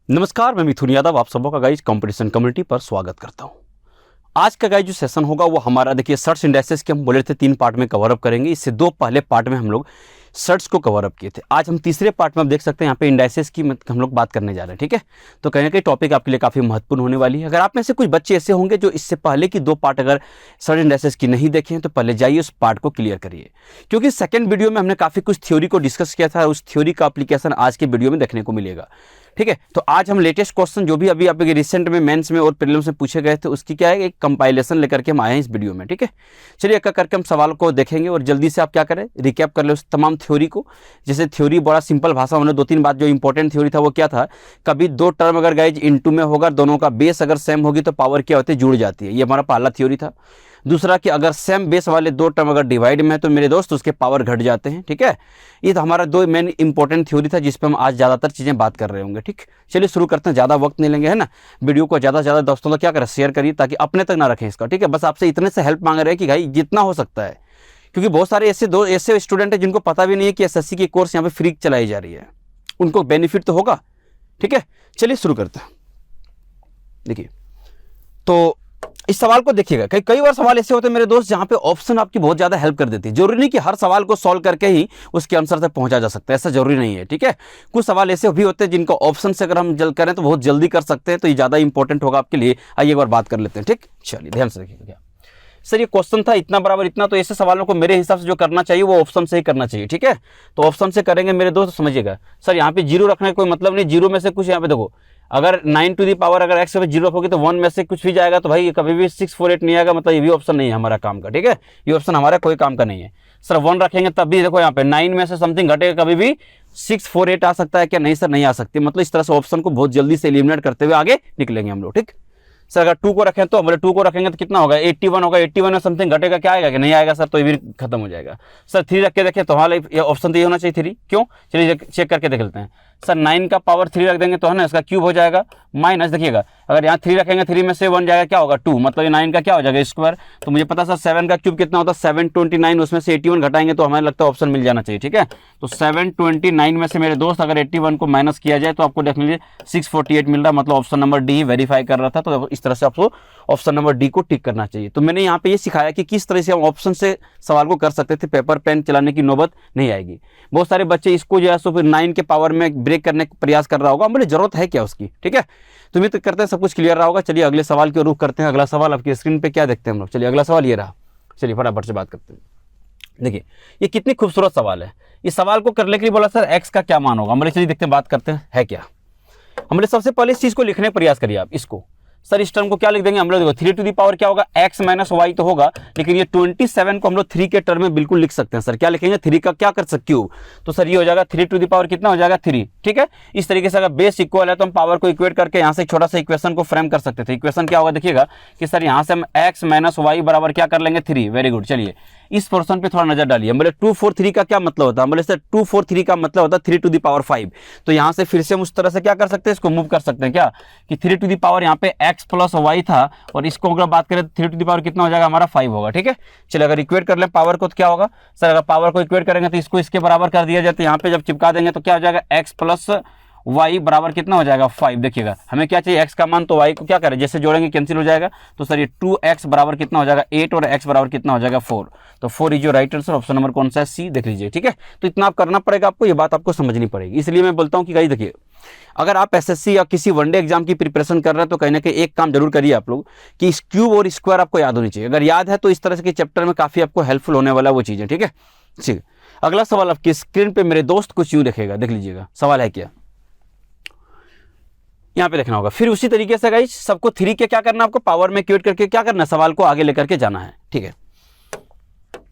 नमस्कार, मैं मिथुन यादव आप सबों का गाइज कंपटीशन कम्युनिटी पर स्वागत करता हूं। आज का गाइज जो सेशन होगा वो हमारा देखिए सर्च इंडाइसेस के हम बोले थे 3 पार्ट में कवर अप करेंगे। इससे 2 पहले पार्ट में हम लोग सर्च को कवर अप किए थे। आज हम तीसरे पार्ट में आप देख सकते हैं यहाँ पे इंडाइसेस की हम लोग बात करने जा रहे हैं। ठीक है, तो कहीं ना कहीं टॉपिक आपके लिए काफ़ी महत्वपूर्ण होने वाली है। अगर आप में से कुछ बच्चे ऐसे होंगे जो इससे पहले की 2 पार्ट अगर सर्च इंडाइसेस की नहीं देखे हैं तो पहले जाइए उस पार्ट को क्लियर करिए, क्योंकि सेकंड वीडियो में हमने काफ़ी कुछ थ्योरी को डिस्कस किया था। उस थ्योरी का एप्लीकेशन आज के वीडियो में देखने को मिलेगा। ठीक है, तो आज हम लेटेस्ट क्वेश्चन जो भी अभी आप रिसेंट में मेंस में और प्रीलिम्स में पूछे गए थे उसकी क्या है एक कंपाइलेशन लेकर के हम आए हैं इस वीडियो में। ठीक है, चलिए एक करके हम सवाल को देखेंगे और जल्दी से आप क्या करें रिकैप कर ले उस तमाम थ्योरी को। जैसे थ्योरी बड़ा सिंपल भाषा में 2-3 बात जो इंपॉर्टेंट थ्योरी था वो क्या था, कभी 2 टर्म अगर गाइज इनटू में होगा, दोनों का बेस अगर सेम होगी तो पावर क्या होती है, जुड़ जाती है। ये हमारा पहला थ्योरी था। दूसरा कि अगर सेम बेस वाले 2 टर्म अगर डिवाइड में है तो मेरे दोस्त उसके पावर घट जाते हैं। ठीक है, ये तो हमारा 2 मेन इंपॉर्टेंट थ्योरी था जिस पे हम आज ज़्यादातर चीज़ें बात कर रहे होंगे। ठीक, चलिए शुरू करते हैं, ज़्यादा वक्त नहीं लेंगे है ना। वीडियो को ज़्यादा से ज़्यादा दोस्तों को क्या करें शेयर करिए ताकि अपने तक ना रखें इसका। ठीक है, बस आपसे इतने से हेल्प मांग रहे हैं कि भाई जितना हो सकता है, क्योंकि बहुत सारे ऐसे स्टूडेंट हैं जिनको पता भी नहीं है कि एसएससी की कोर्स यहाँ पे फ्री चलाई जा रही है, उनको बेनिफिट तो होगा। ठीक है, चलिए शुरू करते हैं। देखिए तो इस सवाल को देखिएगा, कई बार सवाल ऐसे होते हैं मेरे दोस्त जहां पे ऑप्शन आपकी बहुत ज्यादा हेल्प कर देती है। जरूरी नहीं कि हर सवाल को सॉल्व करके ही उसके आंसर तक पहुंचा जा सकता है, ऐसा जरूरी नहीं है। ठीक है, कुछ सवाल ऐसे भी होते हैं जिनको ऑप्शन से अगर हम जल्द करें तो बहुत जल्दी कर सकते हैं, तो ये ज्यादा इंपॉर्टेंट होगा आपके लिए। आइए एक बार बात कर लेते हैं। ठीक, चलिए ध्यान से देखिएगा। क्या सर ये क्वेश्चन था इतना बराबर इतना, तो ऐसे सवालों को मेरे हिसाब से जो करना चाहिए वो ऑप्शन से ही करना चाहिए। ठीक है, तो ऑप्शन से करेंगे मेरे दोस्त, समझिएगा। सर यहाँ पे जीरो रखने का कोई मतलब नहीं, जीरो में से कुछ यहाँ पे देखो, अगर 9 टू दी पावर अगर एक्स पे जीरो रखोगे तो 1 में से कुछ भी जाएगा, तो भाई कभी भी 6 4 8 नहीं आएगा, मतलब ये भी ऑप्शन नहीं है हमारा काम का। ठीक है, ये ऑप्शन हमारा कोई काम का नहीं है। सर 1 रखेंगे तब भी देखो यहाँ पे 9 में से समथिंग घटेगा, कभी भी 6 4 8 आ सकता है क्या, नहीं सर नहीं आ सकती। मतलब इस तरह से ऑप्शन को बहुत जल्दी से एलिमिनेट करते हुए आगे निकलेंगे हम लोग। ठीक, सर अगर 2 को रखें तो हमारे 2 को रखेंगे तो कितना होगा, 81 होगा। 81 में समथिंग घटेगा, क्या आएगा कि नहीं आएगा सर, तो ये भी खत्म हो जाएगा। सर 3 रख के देखें तो हमारा ये ऑप्शन तो ये होना चाहिए 3, क्यों, चलिए चेक करके देख लेते हैं। सर 9 का पावर 3 रख देंगे तो है ना इसका क्यूब हो जाएगा, माइनस देखिएगा अगर यहाँ 3 रखेंगे 3 में से 1 जाएगा, क्या होगा 2, मतलब ये 9 का क्या हो जाएगा स्क्वायर। तो मुझे पता सर 7 का क्यूब कितना होता है 729, उसमें से 81 घटाएंगे तो हमें लगता है ऑप्शन मिल जाना चाहिए। ठीक है, तो 729 में से मेरे दोस्त अगर 81 को माइनस किया जाए तो आपको देख लीजिए 648 मिल रहा है, मतलब ऑप्शन नंबर डी ही वेरीफाई कर रहा था। तो इस तरह से आपको ऑप्शन नंबर डी को टिक करना चाहिए। तो मैंने यहाँ पे ये सिखाया कि किस तरह से हम ऑप्शन से सवाल को कर सकते थे, पेपर पेन चलाने की नौबत नहीं आएगी। बहुत सारे बच्चे इसको जो है सो फिर 9 के पावर में ब्रेक करने का प्रयास कर रहा होगा, बोले जरूरत है क्या उसकी। ठीक है, तो उम्मीद करते हैं सब कुछ क्लियर रहा होगा। चलिए अगले सवाल की ओर रुख करते हैं। अगला सवाल आपकी स्क्रीन पे क्या देखते हैं हम लोग, चलिए अगला सवाल ये रहा। चलिए फटाफट से बात करते हैं। देखिए ये कितनी खूबसूरत सवाल है। इस सवाल को करने के लिए बोला सर एक्स का क्या मान होगा, हमारे चलिए देखते हैं बात करते हैं है क्या। हमने सबसे पहले इस चीज को लिखने का प्रयास करिए आप इसको। सर इस टर्म को क्या लिख देंगे हम लोग, देखो 3 टू दी पावर क्या होगा x माइनस वाई तो होगा, लेकिन ये 27 को हम लोग 3 के टर्म में बिल्कुल लिख सकते हैं। सर क्या लिखेंगे 3 का क्या कर सकते क्यूब, तो सर ये हो जाएगा 3 टू दी पावर कितना हो जाएगा 3। ठीक है, इस तरीके से अगर बेस इक्वल है तो हम पावर को इक्वेट करके यहाँ से एक छोटा सा इक्वेशन को फ्रेम कर सकते थे। इक्वेशन क्या होगा देखिएगा कि सर यहाँ से हम x माइनस वाई बराबर क्या कर लेंगे 3। वेरी गुड, चलिए इस पोर्शन पे थोड़ा नजर डालिए। बोले 243 का क्या मतलब होता है, बोले सर 243 का मतलब होता है 3 टू दी पावर 5। तो यहाँ से फिर से हम उस तरह से क्या कर सकते हैं, इसको मूव कर सकते हैं क्या कि 3 टू दी पावर यहाँ पे x प्लस वाई था, और इसको अगर बात करें 3 टू दी पावर कितना हो जाएगा हमारा 5 होगा। ठीक है, चलिए अगर इक्वेट कर ले पावर को तो क्या होगा सर, अगर पावर को इक्वेट करेंगे तो इसको इसके बराबर कर दिया जाए, तो यहाँ पे जब चिपका देंगे तो क्या हो जाएगा x प्लस y बराबर कितना हो जाएगा 5। देखिएगा हमें क्या चाहिए x का मान, तो y को क्या करें जैसे जोड़ेंगे कैंसिल हो जाएगा, तो सर ये 2x बराबर कितना हो जाएगा 8 और x बराबर कितना हो जाएगा 4। तो 4 is your right answer. Option number कौन सा है, सी देख लीजिए। ठीक है, तो इतना आप करना पड़ेगा आपको, ये बात आपको समझनी पड़ेगी। इसलिए मैं बोलता हूँ कि गाइस देखिए अगर आप एसएससी या किसी वनडे एग्जाम की प्रिपरेशन कर रहे हैं तो कहीं ना कहीं एक काम जरूर करिए आप लोग कि इस क्यूब और स्क्वायर आपको याद होनी चाहिए। अगर याद है तो इस तरह से चैप्टर में काफी आपको हेल्पफुल होने वाला वो चीजें। ठीक है, ठीक, अगला सवाल आपकी स्क्रीन पे मेरे दोस्त कुछ यूं देखेगा, देख लीजिएगा सवाल है क्या, यहाँ पे देखना होगा। फिर उसी तरीके से गाइस सबको 3 के क्या करना है, आपको पावर में क्यूट करके क्या करना है, सवाल को आगे लेकर के जाना है। ठीक है,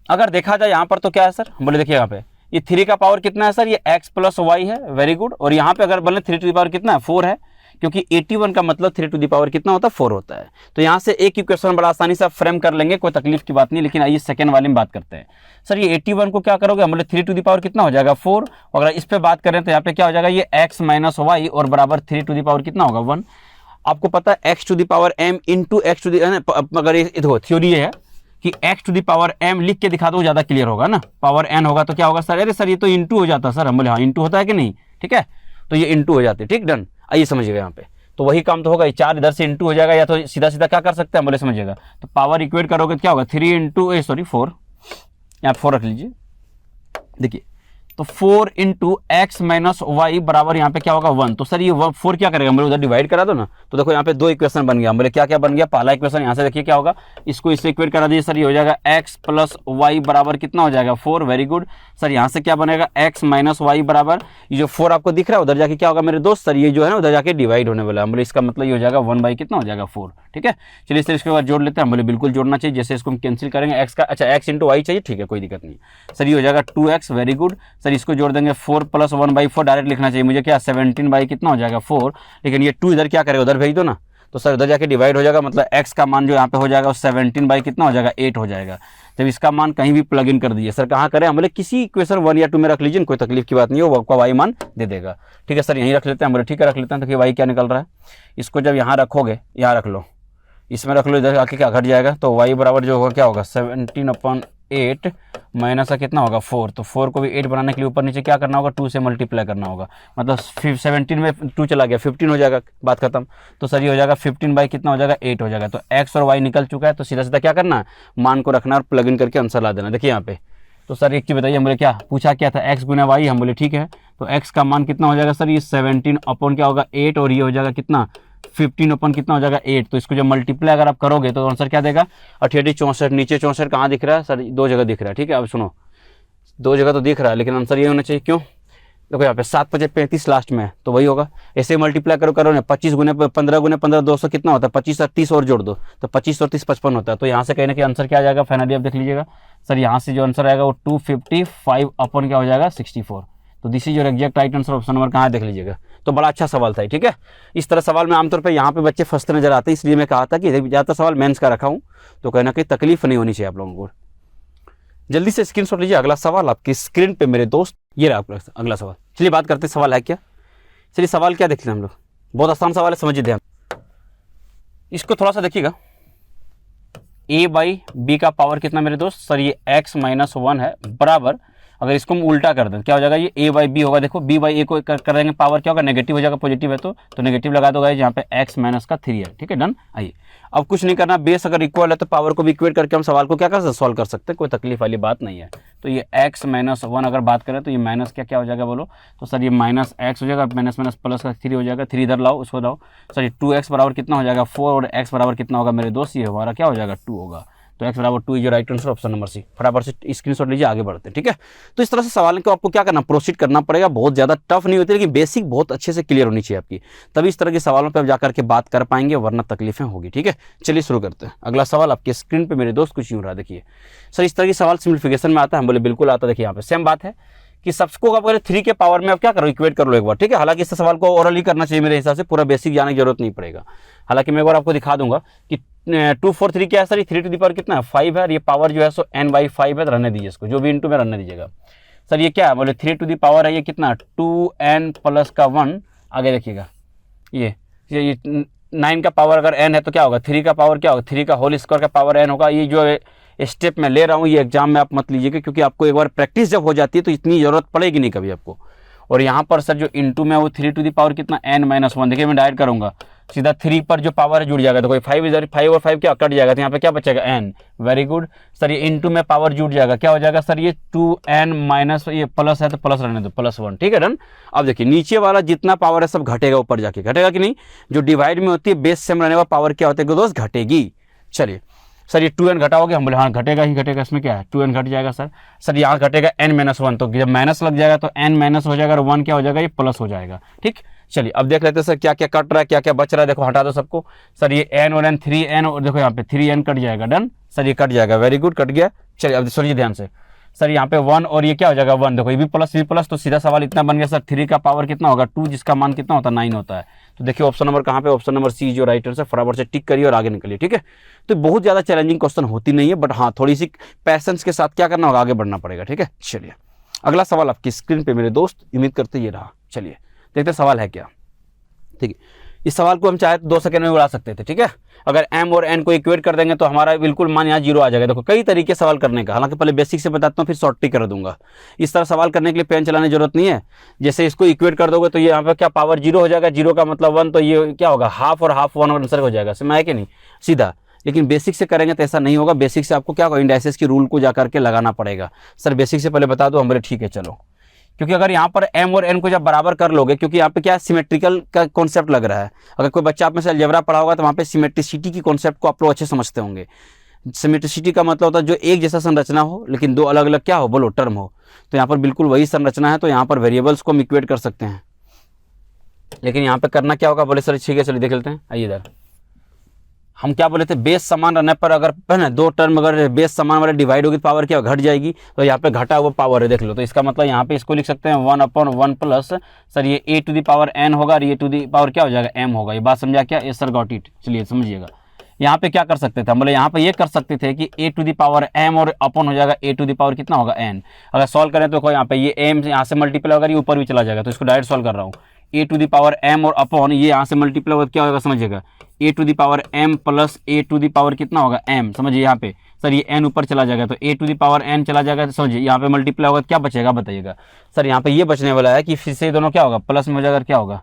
अगर देखा जाए यहाँ पर तो क्या है सर, बोले देखिए यहाँ पे ये 3 का पावर कितना है सर, ये x प्लस वाई है। वेरी गुड, और यहाँ पे अगर बोले 3 टू दी पावर कितना है 4 है, क्योंकि 81 का मतलब 3 टू दी पावर कितना होता है 4 होता है। तो यहाँ से एक इक्वेशन बड़ा आसानी से आप फ्रेम कर लेंगे, कोई तकलीफ की बात नहीं। लेकिन आइए सेकंड वाले में बात करते हैं। सर ये 81 को क्या करोगे, मतलब 3 टू दी पावर कितना हो जाएगा 4, और अगर इस पे बात करें तो यहाँ पे क्या हो जाएगा ये x माइनस वाई और बराबर 3 टू दी पावर कितना होगा 1। आपको पता है x to the power m into x to the, अगर ये देखो थ्योरी है कि x to the power m लिख के दिखा दो ज्यादा क्लियर होगा ना, पावर n होगा तो क्या होगा सर, अरे सर ये तो इंटू हो जाता है सर, हम बोले हाँ इंटू होता है कि नहीं। ठीक है, तो ये इंटू हो जाते हैं, ठीक, डन। आइए समझिएगा यहाँ पे, तो वही काम तो होगा, 4 इधर से इंटू हो जाएगा, या तो सीधा सीधा क्या कर सकते हैं बोले, समझिएगा, तो पावर इक्वेट करोगे तो क्या होगा, 3 इंटू 4, यहाँ 4 रख लीजिए, देखिए, तो 4 इंटू एक्स माइनस वाई बराबर यहाँ पे क्या होगा 1। तो सर ये 4 क्या करेगा, मेरे उधर डिवाइड करा दो ना, तो देखो यहाँ पे 2 इक्वेशन बन गया, बोले क्या क्या बन गया, पहला इक्वेशन यहाँ से देखिए क्या होगा, इसको इससे इक्वेट करा दीजिए सर, ये हो जाएगा x प्लस वाई बराबर कितना हो जाएगा 4, वेरी गुड सर। यहाँ से क्या बनेगा x माइनस वाई बराबर, ये जो 4 आपको दिख रहा है उधर जाके क्या होगा मेरे दोस्त, सर ये जो है ना उधर जाके डिवाइड होने वाला है, बोले इसका मतलब ये हो जाएगा 1 बाई कितना हो जाएगा 4, ठीक है। चलिए सर इसके बाद जोड़ लेते हैं, बोले बिल्कुल जोड़ना चाहिए, जैसे इसको हम कैंसिल करेंगे x का, अच्छा x इंटू वाई चाहिए, ठीक है कोई दिक्कत नहीं सर, ये हो जाएगा 2x, वेरी गुड सर। इसको जोड़ देंगे 4 प्लस 1/4, डायरेक्ट लिखना चाहिए मुझे, क्या 17 बाई कितना हो जाएगा 4, लेकिन ये 2 इधर क्या करेगा, उधर भेज दो ना, तो सर उधर जाके डिवाइड हो जाएगा, मतलब x का मान जो यहाँ पे हो जाएगा 17 बाई कितना हो जाएगा 8 हो जाएगा। जब इसका मान कहीं भी प्लग इन कर दीजिए, सर कहाँ करें, हम बोले किसी इक्वेशन 1 या 2 में रख लीजिए, कोई तकलीफ की बात नहीं है, वो आपका y मान दे देगा, ठीक है सर। यहीं रख लेते हैं, हम बोले ठीक है रख लेते हैं, तो y क्या निकल रहा है, इसको जब यहाँ रखोगे, यहाँ रख लो, इसमें रख लो, इधर आके क्या घट जाएगा, तो y बराबर जो होगा क्या होगा 17/8 माइनस का कितना होगा 4, तो 4 को भी 8 बनाने के लिए ऊपर नीचे क्या करना होगा, 2 से मल्टीप्लाई करना होगा, मतलब 17 में 2 चला गया 15 हो जाएगा, बात खत्म। तो सर ये हो जाएगा 15 बाई कितना हो जाएगा 8 हो जाएगा, तो x और y निकल चुका है, तो सीधा सीधा क्या करना है, मान को रखना और प्लग इन करके आंसर ला देना। देखिए यहाँ पे, तो सर एक चीज़ बताइए, हम बोले क्या पूछा क्या था, x गुना y, हम बोले ठीक है, तो x का मान कितना हो जाएगा सर, ये 17 अपॉन क्या होगा 8, और ये हो जाएगा कितना 15 अपन कितना हो जाएगा 8, तो इसको जब मल्टीप्लाई अगर आप करोगे तो आंसर क्या देगा 88 64, नीचे 64 कहाँ दिख रहा है सर, 2 जगह दिख रहा है, ठीक है। अब सुनो 2 जगह तो दिख रहा है, लेकिन आंसर ये होना चाहिए, क्यों, देखो यहाँ पे 7 5 35 लास्ट में है, तो वही होगा, ऐसे मल्टीप्लाई करो ना, 25 गुने 15 गुने 15 200 कितना होता है 25 और 30 और जोड़ दो, तो 25 और 30 55 होता है, तो यहाँ से कहीं ना कहीं आंसर क्या आ जाएगा, फाइनली आप देख लीजिएगा सर, यहाँ से जो आंसर आएगा वो 255 अपन क्या हो जाएगा 64, तो this is your exact right answer, option number कहाँ देख लीजिएगा। तो बड़ा अच्छा सवाल था, ठीक है। इस तरह सवाल में आमतौर पे यहाँ पे बच्चे फंसते नजर आते हैं, इसलिए मैं कहा था कि ज़्यादातर सवाल मेंस का रखा हूँ, तो कहीं ना कहीं तकलीफ नहीं होनी चाहिए आप लोगों को। जल्दी से स्क्रीनशॉट लीजिए, अगला सवाल आपकी स्क्रीन पे मेरे दोस्त, ये रहा आपका अगला सवाल। चलिए बात करते हैं सवाल है क्या, चलिए सवाल क्या देख लें हम लोग, बहुत आसान सवाल है, समझिए ध्यान, इसको थोड़ा सा देखिएगा। a बाई बी का पावर कितना मेरे दोस्त, सर ये x माइनस 1 है, बराबर अगर इसको हम उल्टा कर दें क्या हो जाएगा, ये a बाई बी होगा, देखो b बाई ए को कर देंगे पावर क्या होगा, नेगेटिव हो जाएगा, पॉजिटिव है तो नेगेटिव लगा दोगे, यहाँ पे x माइनस का 3 है, ठीक है डन। आइए अब कुछ नहीं करना, बेस अगर इक्वल है तो पावर को भी इक्वेट करके हम सवाल को क्या कर सकते, सॉल्व कर सकते हैं, कोई तकलीफ वाली बात नहीं है। तो ये x माइनस 1 अगर बात करें तो ये माइनस क्या हो जाएगा बोलो, तो सर ये माइनस x हो जाएगा, माइनस माइनस प्लस का 3 हो जाएगा, 3 इधर लाओ उसको लाओ, सर ये 2x बराबर कितना हो जाएगा 4, और x बराबर कितना होगा मेरे दोस्त, ये हमारा क्या हो जाएगा 2 होगा, तो x बराबर 2 is right answer, option number C. फटाफट से स्क्रीनशॉट लीजिए, आगे बढ़ते हैं, ठीक है। तो इस तरह से सवाल को आपको क्या करना, प्रोसीड करना पड़ेगा, बहुत ज़्यादा टफ नहीं होती, लेकिन बेसिक बहुत अच्छे से क्लियर होनी चाहिए आपकी, तभी इस तरह के सवालों पे आप जाकर के बात कर पाएंगे, वरना तकलीफें होगी, ठीक है। चलिए शुरू करते हैं। अगला सवाल आपके स्क्रीन पर मेरे दोस्त कुछ यूँ रहा, देखिए सर इस तरह की सवाल सिम्प्लीफिकेशन में आता है, हम बोले बिल्कुल आता है। देखिए यहाँ पे सेम बात है कि सबको आप अगर 3 के पावर में आप क्या करो, इक्वेट कर लो एक बार, ठीक है। हालांकि इस सवाल को ओरली करना चाहिए मेरे हिसाब से, पूरा बेसिक जाने की जरूरत नहीं पड़ेगा। हालांकि मैं एक बार आपको दिखा दूंगा कि 2 4 3 क्या है सर, ये 3 टू दी पावर कितना है 5 है, और ये पावर जो है सो n/5 है, रहने दीजिए इसको, जो भी इंटू में रहने दीजिएगा। सर ये क्या है, बोले 3 टू दी पावर है, ये कितना 2n प्लस का 1, आगे देखिएगा ये 9 का पावर अगर n है तो क्या होगा, 3 का पावर क्या होगा, 3 का होल स्क्वायर का पावर n होगा। ये जो स्टेप मैं ले रहा हूँ ये एग्जाम में आप मत लीजिएगा, क्योंकि आपको एक बार प्रैक्टिस जब हो जाती है तो इतनी जरूरत पड़ेगी नहीं कभी आपको। और यहाँ पर सर जो इंटू में वो 3 टू दी पावर कितना n-1, देखिए मैं डायरेक्ट करूँगा, सीधा 3 पर जो पावर है जुड़ जाएगा, तो कोई 5 इधर 5 और 5 क्या कट जाएगा, तो यहाँ पे क्या बचेगा n, वेरी गुड सर। ये इंटू में पावर जुड़ जाएगा, क्या हो जाएगा सर, ये 2n माइनस, ये प्लस है तो प्लस रहने दो, +1, ठीक है डन। अब देखिए नीचे वाला जितना पावर है सब घटेगा, ऊपर जाके घटेगा कि नहीं, जो डिवाइड में होती है बेस सेम रहने वाला पावर क्या होता है दोस्त, घटेगी। चलिए सर ये 2n घटाओगे, हम बोले हाँ घटेगा ही घटेगा, इसमें क्या है 2n घट जाएगा सर। सर यहाँ घटेगा n-1, तो जब माइनस लग जाएगा तो n माइनस हो जाएगा, और 1 क्या हो जाएगा, ये प्लस हो जाएगा, ठीक। चलिए अब देख लेते हैं सर क्या क्या कट रहा है, क्या क्या बच रहा है, देखो हटा दो सबको। सर ये n और n 3n, और देखो यहाँ पे 3n कट जाएगा, डन सर, ये कट जाएगा, वेरी गुड कट गया। चलिए अब सुनिए ध्यान से, सर यहाँ पे 1 और ये क्या हो जाएगा 1, देखो ये भी प्लस, तो सीधा सवाल इतना बन गया सर, 3 का पावर कितना होगा 2, जिसका मान कितना होता है 9 होता है। तो देखिए ऑप्शन नंबर कहाँ पे, ऑप्शन नंबर सी जो राइट आंसर, फटाफट से टिक करिए और आगे निकलिए, ठीक है। तो बहुत ज़्यादा चैलेंजिंग क्वेश्चन होती नहीं है, बट हाँ थोड़ी सी पैसेंस के साथ क्या करना होगा, आगे बढ़ना पड़ेगा, ठीक है। चलिए अगला सवाल आपकी स्क्रीन पर मेरे दोस्त, उम्मीद करते ये रहा। चलिए देखते सवाल है क्या, ठीक है। इस सवाल को हम चाहे तो 2 सेकंड में उड़ा सकते थे, ठीक है। अगर m और n को इक्वेट कर देंगे तो हमारा बिल्कुल मान यहाँ 0 आ जाएगा। देखो कई तरीके सवाल करने का, हालांकि पहले बेसिक से बताता हूँ फिर शॉर्ट ट्रिक कर दूंगा। इस तरह सवाल करने के लिए पेन चलाने की जरूरत नहीं है। जैसे इसको इक्वेट कर दोगे तो ये यहाँ पे क्या पावर 0 हो जाएगा, 0 का मतलब 1, तो ये क्या होगा हाफ और हाफ 1 और आंसर हो जाएगा। समझ आया कि नहीं सीधा। लेकिन बेसिक से करेंगे तो ऐसा नहीं होगा। बेसिक से आपको क्या होगा, इंडाइसेस की रूल को जा करके लगाना पड़ेगा। सर बेसिक से पहले बता दो, हम बोले ठीक है चलो, क्योंकि अगर यहाँ पर m और n को जब बराबर कर लोगे, क्योंकि यहाँ पे क्या सिमेट्रिकल का कॉन्सेप्ट लग रहा है। अगर कोई बच्चा आप में से अलजेब्रा पढ़ा होगा तो वहाँ पे सिमेट्रिसिटी की कॉन्सेप्ट को आप लोग अच्छे समझते होंगे। सिमेट्रिसिटी का मतलब होता है जो एक जैसा संरचना हो लेकिन दो अलग अलग क्या हो, बोलो टर्म हो। तो यहाँ पर बिल्कुल वही संरचना है, तो यहाँ पर वेरिएबल्स को हम इक्वेट कर सकते हैं। लेकिन यहाँ पे करना क्या होगा, बोले सर ठीक है चलिए देख लेते हैं। आइए इधर हम क्या बोले थे, बेस समान रहने पर अगर है ना 2 टर्म अगर बेस समान वाले डिवाइड होगी तो पावर क्या घट जाएगी, तो यहाँ पे घटा हुआ पावर है देख लो। तो इसका मतलब यहाँ पे इसको लिख सकते हैं 1/1 प्लस सर ये a to the power n होगा और ये टू द पावर क्या हो जाएगा m होगा। ये बात समझा क्या, ये सर गॉट इट। चलिए समझिएगा यहाँ पे क्या कर सकते थे हम, बोले यहाँ पे ये कर सकते थे कि a to the power m और अपन हो जाएगा a टू द पावर कितना होगा n। अगर सॉल्व करें तो यहाँ पे ये m यहाँ से मल्टीप्लाई होगा, ये ऊपर भी चला जाएगा। तो इसको डायरेक्ट सॉल्व कर रहा हूँ, a to the power m और अपॉन ये यहाँ से मल्टीप्लाई होगा क्या होगा समझिएगा, a to the power m plus a to the power कितना होगा m। समझिए यहाँ पे सर ये n ऊपर चला जाएगा तो a to the power n चला जाएगा। तो समझिए यहाँ पे मल्टीप्लाई होगा क्या बचेगा बताइएगा। सर यहाँ पे ये बचने वाला है कि फिर से दोनों क्या होगा प्लस में हो जाएगा, क्या होगा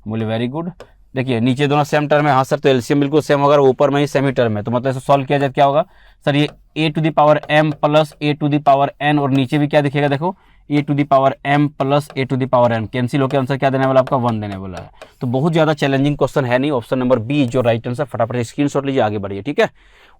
बोले वेरी गुड। देखिए नीचे दोनों सेम टर्म है, हाँ सर तो एलसीएम बिल्कुल सेम होगा, ऊपर में ही सेमी टर्म है। तो मतलब इसे सॉल्व किया जाए क्या होगा सर, ये a to the power m plus a to the power n और नीचे भी क्या दिखेगा देखो a to the power m plus a to the power n। Cancel होकर आंसर क्या देने वाला आपका 1 देने वाला है। तो बहुत ज़्यादा चैलेंजिंग क्वेश्चन है नहीं। ऑप्शन नंबर बी जो राइट आंसर, फटाफट स्क्रीनशॉट लीजिए आगे बढ़िए, ठीक है।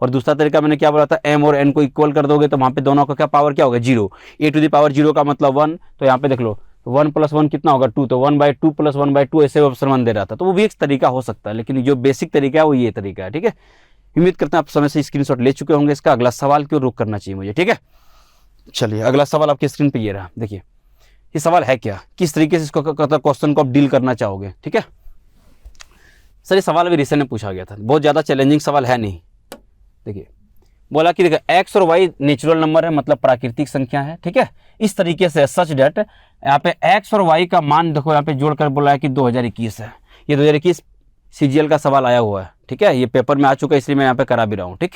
और दूसरा तरीका मैंने क्या बोला था, m और n को इक्वल कर दोगे तो वहाँ पे दोनों का क्या पावर क्या होगा 0। a टू द पावर 0 का मतलब 1, तो यहाँ पे देख लो 1 + 1 कितना होगा 2, तो 1/2 + 1/2 ऐसे ऑप्शन 1 दे रहा था। तो वो भी एक तरीका हो सकता है, लेकिन जो बेसिक तरीका है वो ये तरीका है, ठीक है। उम्मीद करते हैं आप समय से स्क्रीनशॉट ले चुके होंगे। इसका अगला सवाल क्यों रुक करना चाहिए मुझे, ठीक है। चलिए अगला सवाल आपकी स्क्रीन पे ये रहा, देखिए ये सवाल है क्या, किस तरीके से इसको क्वेश्चन को आप डील करना चाहोगे, ठीक है। सर ये सवाल अभी रिसेंट में पूछा गया था, बहुत ज़्यादा चैलेंजिंग सवाल है नहीं। देखिए बोला कि देखिए x और y नेचुरल नंबर है, मतलब प्राकृतिक संख्या है, ठीक है। इस तरीके से सच डेट यहाँ पे x और y का मान देखो यहाँ पे जोड़कर बोला है कि 2021 है। ये 2021 CGL का सवाल आया हुआ है, ठीक है। ये पेपर में आ चुका है इसलिए मैं यहाँ पे करा भी रहा हूँ, ठीक।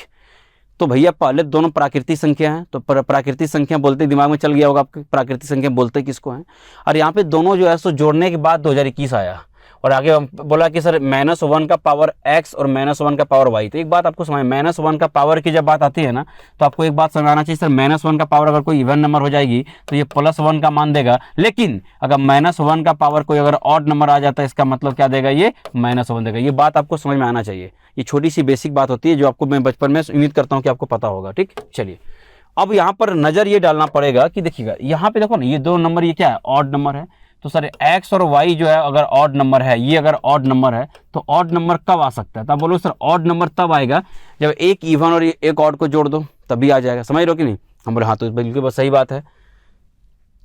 तो भैया पहले दोनों प्राकृतिक संख्या हैं, तो प्राकृतिक संख्या बोलते दिमाग में चल गया होगा आपके, प्राकृतिक संख्या बोलते किसको हैं। और यहाँ पे दोनों जो है सो जोड़ने के बाद 2021 आया। और आगे बोला कि सर -1 का पावर x और -1 का पावर y। तो एक बात आपको समझ, -1 का पावर की जब बात आती है ना, तो आपको एक बात समझाना चाहिए सर, -1 का पावर अगर कोई इवन नंबर हो जाएगी तो ये +1 का मान देगा। लेकिन अगर -1 का पावर कोई अगर ऑड नंबर आ जाता है, इसका मतलब क्या देगा, ये -1 देगा। ये बात आपको समझ में आना चाहिए। ये छोटी सी बेसिक बात होती है जो आपको मैं बचपन में उम्मीद करता हूँ कि आपको पता होगा, ठीक। चलिए अब यहाँ पर नज़र ये डालना पड़ेगा कि देखिएगा यहाँ पे देखो ना, ये 2 नंबर ये क्या है, ऑड नंबर है। तो सर x और y जो है अगर ऑड नंबर है, ये अगर ऑड नंबर है तो ऑड नंबर कब आ सकता है, तब बोलो सर ऑड नंबर तब आएगा जब एक इवन और एक ऑड को जोड़ दो तभी आ जाएगा। समझ रहे हो कि नहीं। हम बोले हाँ तो बिल्कुल बस सही बात है।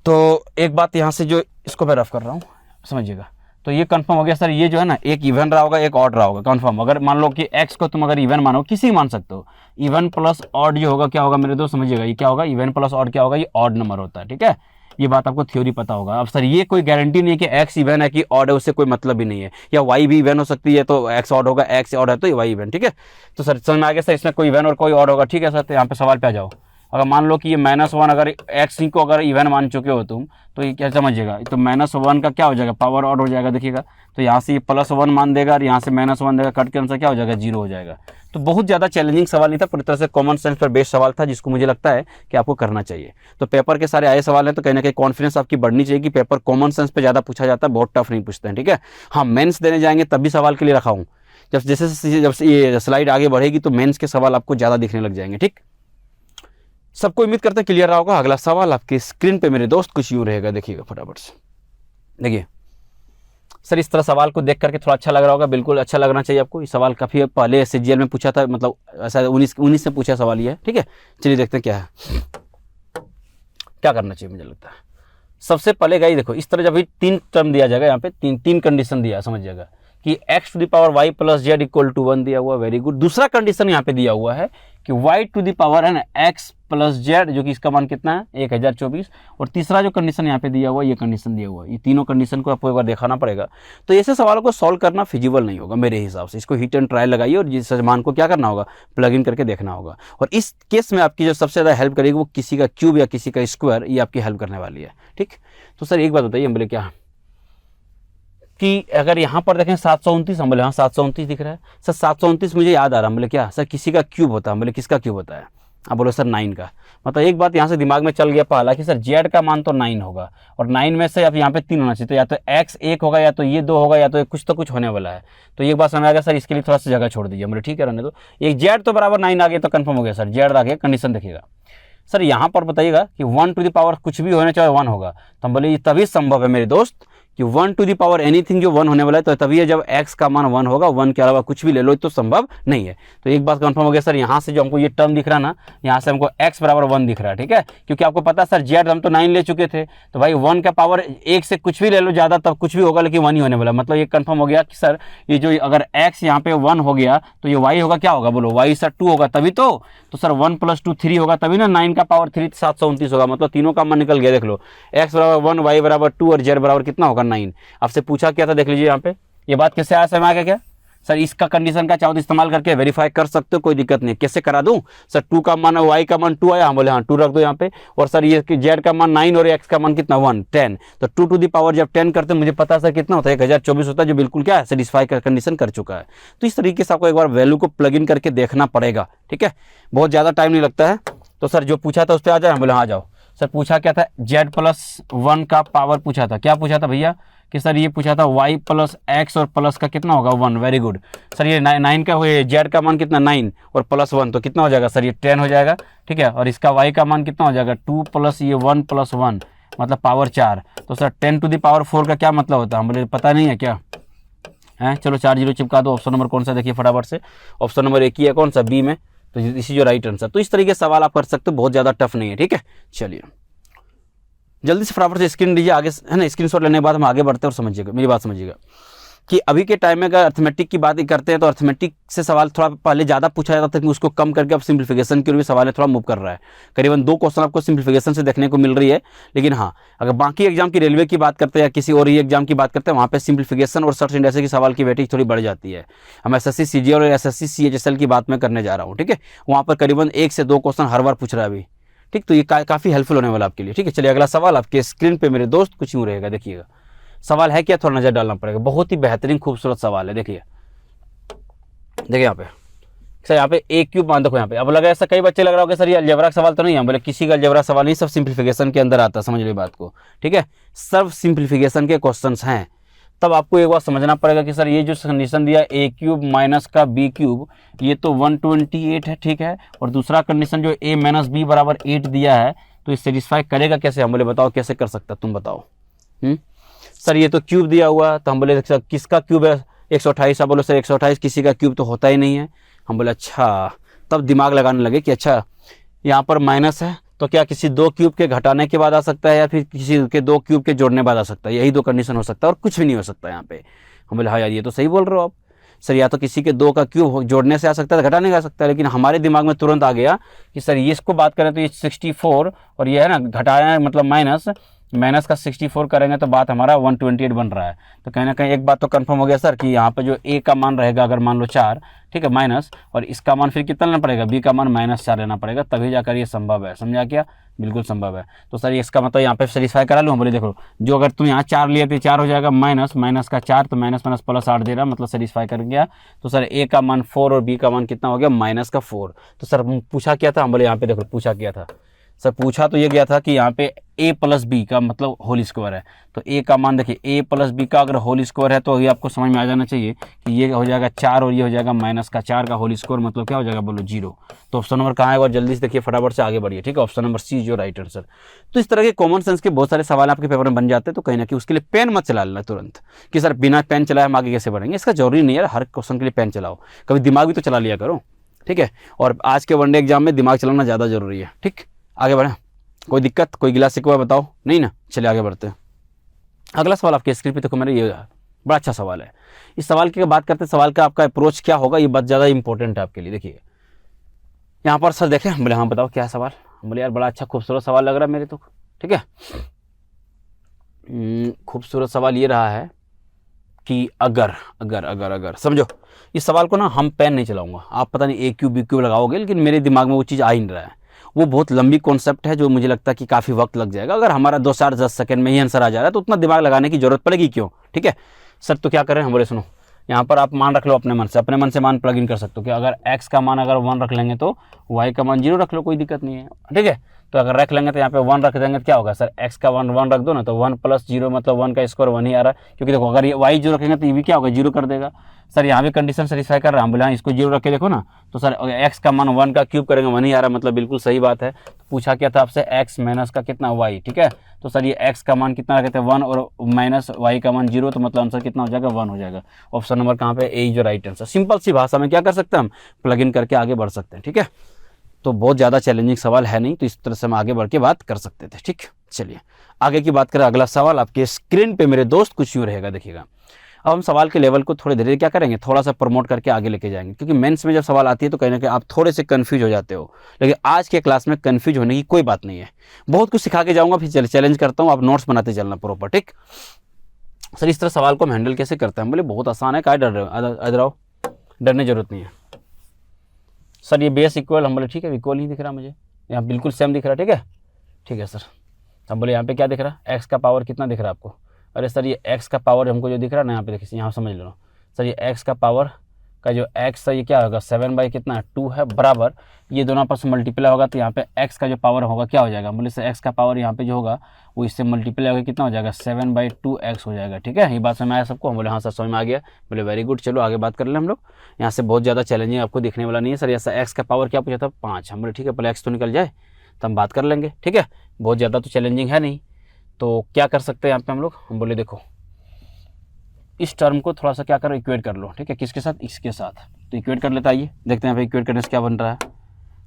तो एक बात यहाँ से जो इसको मैं रफ कर रहा हूँ समझिएगा, तो ये कंफर्म हो गया सर, ये जो है ना एक इवन रहा होगा एक ऑड रहा होगा कंफर्म। अगर मान लो कि x को तुम अगर इवन मानो, किसी मान सकते हो, इवन प्लस ऑड जो होगा क्या होगा मेरे दोस्त समझिएगा, ये क्या होगा इवन प्लस ऑड क्या होगा, ये ऑड नंबर होता है, ठीक है। ये बात आपको थ्योरी पता होगा। अब सर ये कोई गारंटी नहीं है कि x इवन है कि ऑड है, उससे कोई मतलब भी नहीं है। या y भी इवन हो सकती है तो x ऑड होगा, x ऑड है तो y इवन, ठीक है। तो सर समझ में आ गया सर, इसमें कोई इवन और कोई ऑड होगा, ठीक है सर। तो यहाँ पे सवाल पे आ जाओ। अगर मान लो कि ये -1 अगर x को अगर इवन मान चुके हो तुम, तो ये क्या समझिएगा, तो -1 का क्या हो जाएगा पावर ऑड हो जाएगा, देखिएगा। तो यहाँ से ये +1 मान देगा और यहाँ से -1 देगा, कट के आंसर क्या हो जाएगा 0 हो जाएगा। तो बहुत ज़्यादा चैलेंजिंग सवाल नहीं था, पूरी तरह से कॉमन सेंस पर बेस्ड सवाल था, जिसको मुझे लगता है कि आपको करना चाहिए। तो पेपर के सारे आए सवाल हैं, तो कहीं ना कहीं कॉन्फिडेंस आपकी बढ़नी चाहिए कि पेपर कॉमन सेंस पे ज़्यादा पूछा जाता है, बहुत टफ नहीं पूछते हैं, ठीक है। हाँ मेंस देने जाएंगे तब भी सवाल के लिए रखा हूँ, जब ये स्लाइड आगे बढ़ेगी तो मेंस के सवाल आपको ज़्यादा दिखने लग जाएंगे, ठीक। सबको उम्मीद करते हैं क्लियर रहा होगा। अगला सवाल आपकी स्क्रीन पे मेरे दोस्त कुछ यूँ रहेगा, देखिएगा फटाफट से। देखिए सर इस तरह सवाल को देख करके थोड़ा अच्छा लग रहा होगा, बिल्कुल अच्छा लगना चाहिए आपको। ये सवाल काफ़ी पहले CGL में पूछा था, मतलब ऐसा 19 से पूछा सवाल ये है, ठीक है। चलिए देखते हैं क्या है, क्या करना चाहिए मुझे लगता है। सबसे पहले गाइस देखो, इस तरह जब भी 3 टर्म दिया जाएगा, यहाँ पे तीन कंडीशन दिया, समझ जाएगा कि x to the power y plus Z equal to 1 दिया हुआ, वेरी गुड। दूसरा कंडीशन यहाँ पे दिया हुआ है कि y टू द पावर है ना x प्लस जेड, जो कि इसका मान कितना है 1024। और तीसरा जो कंडीशन यहाँ पे दिया हुआ है, ये कंडीशन दिया हुआ है। ये तीनों कंडीशन को आपको एक बार दिखाना पड़ेगा। तो ऐसे सवालों को सॉल्व करना फिजिबल नहीं होगा मेरे हिसाब से। इसको हिट एंड ट्रायल लगाइए और जिस मान को क्या करना होगा, प्लग इन करके देखना होगा। और इस केस में आपकी जो सबसे ज़्यादा हेल्प करेगी वो किसी का क्यूब या किसी का स्क्वायर, ये आपकी हेल्प करने वाली है, ठीक। तो सर एक बात बताइए, हम बोले क्या कि अगर यहाँ पर देखें 729, हम बोले हाँ 729 दिख रहा है सर। 729 मुझे याद आ रहा है, बोले क्या सर किसी का क्यूब होता है, हम बोले किसका क्यूब होता है, आप बोलो सर 9 का। मतलब एक बात यहाँ से दिमाग में चल गया पहला कि सर जेड का मान तो 9 होगा, और 9 में से अब यहाँ पे 3 होना चाहिए, तो या तो x 1 होगा, या तो ये 2 होगा, या तो कुछ तो कुछ होने वाला है। तो एक बात समझ आ गया सर, इसके लिए थोड़ा सा जगह छोड़ दीजिए, बोले ठीक है रहने दो। एक जेड तो बराबर 9 आ गया तो कन्फर्म हो गया सर, जेड आ गया। कंडीशन देखिएगा सर, यहाँ पर बताइएगा कि 1 टू द पावर कुछ भी होना चाहे 1 होगा, तो हम बोले ये तभी संभव है मेरे दोस्त कि 1 टू द पावर एनीथिंग जो 1 होने वाला है, तो तभी है जब x का मान 1 होगा। 1 के अलावा कुछ भी ले लो तो संभव नहीं है। तो एक बात कंफर्म हो गया सर, यहाँ से जो हमको ये टर्म दिख रहा ना, यहाँ से हमको x बराबर 1 दिख रहा है, ठीक है। क्योंकि आपको पता है सर जेड हम तो 9 ले चुके थे, तो भाई 1 का पावर 1 से कुछ भी ले लो ज़्यादा, तब कुछ भी होगा, लेकिन 1 ही होने वाला। मतलब ये कंफर्म हो गया कि सर ये जो अगर x यहाँ पे 1 हो गया तो ये y होगा क्या होगा, बोलो y सर 2 होगा तभी तो सर 1 + 2 3 होगा, तभी ना 9 का पावर 3 729 होगा। मतलब तीनों का मान निकल गया, देख लो x बराबर 1, y बराबर 2 और z बराबर कितना होगा 9। आपसे पूछा क्या था, देख लीजिए यहाँ पे ये बात कैसे आया, समझ आ गया क्या सर। इसका कंडीशन का चाहो तो इस्तेमाल करके वेरीफाई कर सकते हो, कोई दिक्कत नहीं। कैसे करा दूं सर, 2 का मान y का मान 2 आया, हम बोले हाँ 2 रख दो यहाँ पे। और सर ये z का मान 9 और x का मान कितना 1 10, तो 2 टू द पावर जब 10 करते हैं मुझे पता है सर कितना होता है 1024 होता है, जो बिल्कुल क्या है सेटिस्फाई का कंडीशन कर चुका है। तो इस तरीके से आपको एक बार वैल्यू को प्लग इन करके देखना पड़ेगा, ठीक है। बहुत ज़्यादा टाइम नहीं लगता है। तो सर जो पूछा था उस पर आ जाए, हम बोले हाँ जाओ। सर पूछा क्या था, z+1 का पावर पूछा था। क्या पूछा था भैया कि सर ये पूछा था y + x और प्लस का कितना होगा 1, वेरी गुड। सर ये 9 का हुए, z का मान कितना 9 और +1 तो कितना हो जाएगा सर, ये 10 हो जाएगा, ठीक है। और इसका y का मान कितना हो जाएगा 2 + ये 1 + 1 मतलब पावर 4। तो सर 10 टू द पावर 4 का क्या मतलब होता है, हम बोले पता नहीं है क्या है। चलो 4 0 चिपका दो। ऑप्शन नंबर कौन सा देखिए फटाफट से, ऑप्शन नंबर 1 ही है, कौन सा बी में, तो इसी जो राइट आंसर। तो इस तरीके से सवाल आप कर सकते हो, बहुत ज़्यादा टफ नहीं है, ठीक है। चलिए जल्दी से फटाफट से स्क्रीन लीजिए आगे, है ना। स्क्रीनशॉट लेने के बाद हम आगे बढ़ते हैं। और समझिएगा मेरी बात, समझिएगा कि अभी के टाइम में अगर अर्थमेटिक की बात करते हैं तो अर्थमेटिक से सवाल थोड़ा पहले ज़्यादा पूछा जाता था, कि उसको कम करके अब सिंप्लीफिकेशन की ओर भी सवाल थोड़ा मूव कर रहा है। करीबन 2 क्वेश्चन आपको सिंप्लीफिकेशन से देखने को मिल रही है। लेकिन हाँ, अगर बाकी एग्जाम की रेलवे की बात करते हैं या किसी और ही एग्जाम की बात करते हैं, वहाँ पे सिंप्लीफिकेशन और सर्च इंडेक्स की सवाल की वेटेज थोड़ी बढ़ जाती है। हम SSC CGL और SSC CHSL की बात में करने जा रहा हूँ, ठीक है। वहाँ पर करीबन 1 से 2 क्वेश्चन हर बार पूछ रहा है अभी, ठीक। तो ये काफ़ी हेल्पफुल होने वाला आपके लिए, ठीक है। चलिए अगला सवाल आपके स्क्रीन पे मेरे दोस्त कुछ यूँ रहेगा, देखिएगा सवाल है क्या, थोड़ा नजर डालना पड़ेगा। बहुत ही बेहतरीन खूबसूरत सवाल है, देखिए यहाँ पे सर, यहाँ पे a³ मान देखो यहाँ पे। अब लगा ऐसा कई बच्चे लग रहा होगा सर ये अलजेब्रा सवाल तो नहीं है, बोले किसी का अलजेब्रा सवाल नहीं, सब सिंप्लीफिकेशन के अंदर आता है, समझ लो बात को, ठीक है। सब सिंप्लीफिकेशन के क्वेश्चंस हैं। तब आपको एक बार समझना पड़ेगा कि सर ये जो कंडीशन दिया a³ माइनस का b³ ये तो 128 है, ठीक है। और दूसरा कंडीशन जो a - b बराबर 8 दिया है, तो ये सेटिस्फाई करेगा कैसे, हम बोले बताओ कैसे कर सकता, तुम बताओ। सर ये तो क्यूब दिया हुआ, तो हम बोले सर किसका क्यूब है 128, आप बोलो सर 128 किसी का क्यूब तो होता ही नहीं है। हम बोले अच्छा, तब दिमाग लगाने लगे कि अच्छा यहाँ पर माइनस है, तो क्या किसी 2 क्यूब के घटाने के बाद आ सकता है, या फिर किसी के 2 क्यूब के जोड़ने बाद आ सकता है, यही 2 कंडीशन हो सकता है और कुछ भी नहीं हो सकता यहाँ पे। हम बोले हाँ यार ये तो सही बोल रहे हो आप सर, या तो किसी के 2 का क्यूब जोड़ने से आ सकता है, घटाने का आ सकता है। लेकिन हमारे दिमाग में तुरंत आ गया कि सर ये इसको बात करें तो ये 64 और ये है ना घटाया मतलब माइनस का 64 करेंगे तो बात हमारा 128 बन रहा है। तो कहीं ना कहीं एक बात तो कंफर्म हो गया सर कि यहाँ पे जो a का मान रहेगा अगर मान लो 4, ठीक है, माइनस, और इसका मान फिर कितना लेना पड़ेगा, b का मान -4 लेना पड़ेगा, तभी जाकर ये संभव है। समझा क्या, बिल्कुल संभव है। तो सर इसका मतलब यहाँ पे सेटिस्फाई करा लूँ, बोले देखो जो अगर तुम यहाँ 4 लिए थे 4 हो जाएगा माइनस का 4, तो माइनस +8 दे रहा, मतलब सेटिस्फाई कर गया। तो सर a का मान 4 और b का मान कितना हो गया -4। तो सर पूछा क्या था, हम बोले यहाँ पे देखो पूछा क्या था सर, पूछा तो ये गया था कि यहाँ पे a + b का मतलब होल स्क्वायर है। तो a का मान देखिए a + b का अगर होल स्क्वायर है तो ये आपको समझ में आ जाना चाहिए कि ये हो जाएगा 4 और ये हो जाएगा -4 का होल स्क्वायर, मतलब क्या हो जाएगा बोलो 0। तो ऑप्शन नंबर कहाँ है, और जल्दी से देखिए फटाफट से आगे बढ़िए, ठीक है। ऑप्शन नंबर C जो राइट आंसर। तो इस तरह के कॉमन सेंस के बहुत सारे सवाल आपके पेपर में बन जाते हैं। तो कहीं ना कहीं उसके लिए पेन मत चला लेना तुरंत कि सर बिना पेन चलाए हम आगे कैसे बढ़ेंगे। इसका जरूरी नहीं है हर क्वेश्चन के लिए पेन चलाओ, कभी दिमाग भी तो चला लिया करो, ठीक है। और आज के वनडे एग्जाम में दिमाग चलाना ज़्यादा जरूरी है, ठीक। आगे बढ़ें, कोई दिक्कत, कोई गिला शिकवा बताओ नहीं ना। चलिए आगे बढ़ते हैं। अगला सवाल आपके स्क्रीन पे देखो मेरे ये बड़ा अच्छा सवाल है। इस सवाल की बात करते हैं, सवाल का आपका अप्रोच क्या होगा, ये बात ज़्यादा इंपॉर्टेंट है आपके लिए। देखिए यहाँ पर सर देखें, बोले हाँ बताओ क्या सवाल। बोले यार बड़ा अच्छा खूबसूरत सवाल लग रहा है मेरे तो, ठीक है। खूबसूरत सवाल ये रहा है कि अगर अगर अगर अगर समझो इस सवाल को ना, हम पेन नहीं चलाऊंगा, आप पता नहीं AQ BQ लगाओगे, लेकिन मेरे दिमाग में वो चीज़ आ ही नहीं रहा है। वो बहुत लंबी कॉन्सेप्ट है जो मुझे लगता है कि काफ़ी वक्त लग जाएगा। अगर हमारा 2-4-10 सेकंड में ही आंसर आ जा रहा है तो उतना दिमाग लगाने की जरूरत पड़ेगी क्यों, ठीक है सर। तो क्या करें, हम बोले सुनो, यहाँ पर आप मान रख लो अपने मन से मान प्लग इन कर सकते हो कि अगर x का मान अगर 1 रख लेंगे तो y का मान 0 रख लो, कोई दिक्कत नहीं है, ठीक है। तो अगर रख लेंगे तो यहाँ पे 1 रख देंगे तो क्या होगा सर, x का 1 रख दो ना, तो 1 + 0 मतलब 1 का स्क्वायर 1 ही आ रहा है। क्योंकि देखो अगर ये y 0 रखेंगे तो ये भी क्या होगा, 0 कर देगा। सर यहाँ भी कंडीशन सेटिस्फाई कर रहा है, हम बोले हाँ इसको 0 रख के देखो ना, तो सर x का मान 1 का क्यूब करेंगे 1 ही आ रहा है, मतलब बिल्कुल सही बात है। तो पूछा क्या था आपसे, x माइनस का कितना y, ठीक है। तो सर ये x का मान कितना रखे थे 1 और माइनस y का मान 0, तो मतलब आंसर कितना हो जाएगा 1 हो जाएगा। ऑप्शन नंबर कहाँ पे, ए जो राइट आंसर। सिंपल सी भाषा में क्या कर सकते हैं हम, प्लग इन करके आगे बढ़ सकते हैं, ठीक है। तो बहुत ज़्यादा चैलेंजिंग सवाल है नहीं, तो इस तरह से हम आगे बढ़ के बात कर सकते थे, ठीक। चलिए आगे की बात करें। अगला सवाल आपके स्क्रीन पे मेरे दोस्त कुछ यूँ रहेगा, देखिएगा। अब हम सवाल के लेवल को थोड़े धीरे क्या करेंगे, थोड़ा सा प्रमोट करके आगे लेके जाएंगे, क्योंकि मेंस में जब सवाल आती है तो कहीं ना कहीं आप थोड़े से कंफ्यूज हो जाते हो। लेकिन आज के क्लास में कंफ्यूज होने की कोई बात नहीं है, बहुत कुछ सिखा के जाऊँगा, फिर चैलेंज करता हूँ, आप नोट्स बनाते चलना प्रॉपर, ठीक। सर इस तरह सवाल को हम हैंडल कैसे करते हैं, बोले बहुत आसान है, क्या डर रहे हो, इधर आओ, डरने की जरूरत नहीं है। सर ये बेस इक्वल, हम बोले ठीक है इक्वल ही दिख रहा मुझे, यहाँ बिल्कुल सेम दिख रहा है, ठीक है, ठीक है सर। हम बोले यहाँ पे क्या दिख रहा है, x का पावर कितना दिख रहा है आपको। अरे सर ये x का पावर हमको जो दिख रहा है ना, यहाँ पे देखिए, यहाँ समझ लो सर, ये x का पावर का जो x है ये क्या होगा, 7 कितना 2 है, बराबर ये दोनों आपस में मल्टीप्लाई होगा, तो यहाँ पे x का जो पावर होगा क्या हो जाएगा, बोले सर x का पावर यहाँ पे जो होगा वो इससे मल्टीप्लाई होगा, कितना हो जाएगा 7/2x हो जाएगा, ठीक है। ये बात समझ में आया सबको, हम बोले हाँ सर समझ में आ गया। बोले वेरी गुड, चलो आगे बात कर लें हम लोग। यहाँ से बहुत ज़्यादा चैलेंजिंग आपको दिखने वाला नहीं है। सर ऐसा x का पावर क्या पूछा था 5, हम बोले ठीक है पहले x तो निकल जाए तो हम बात कर लेंगे, ठीक है। बहुत ज़्यादा तो चैलेंजिंग है नहीं, तो क्या कर सकते हैं यहाँ पे हम लोग, हम बोले देखो इस टर्म को थोड़ा सा क्या करो, इक्वेट कर लो, ठीक है। किसके साथ, इसके साथ। तो इक्वेट कर लेता, आइए देखते हैं यहाँ पे इक्वेट करने से क्या बन रहा है।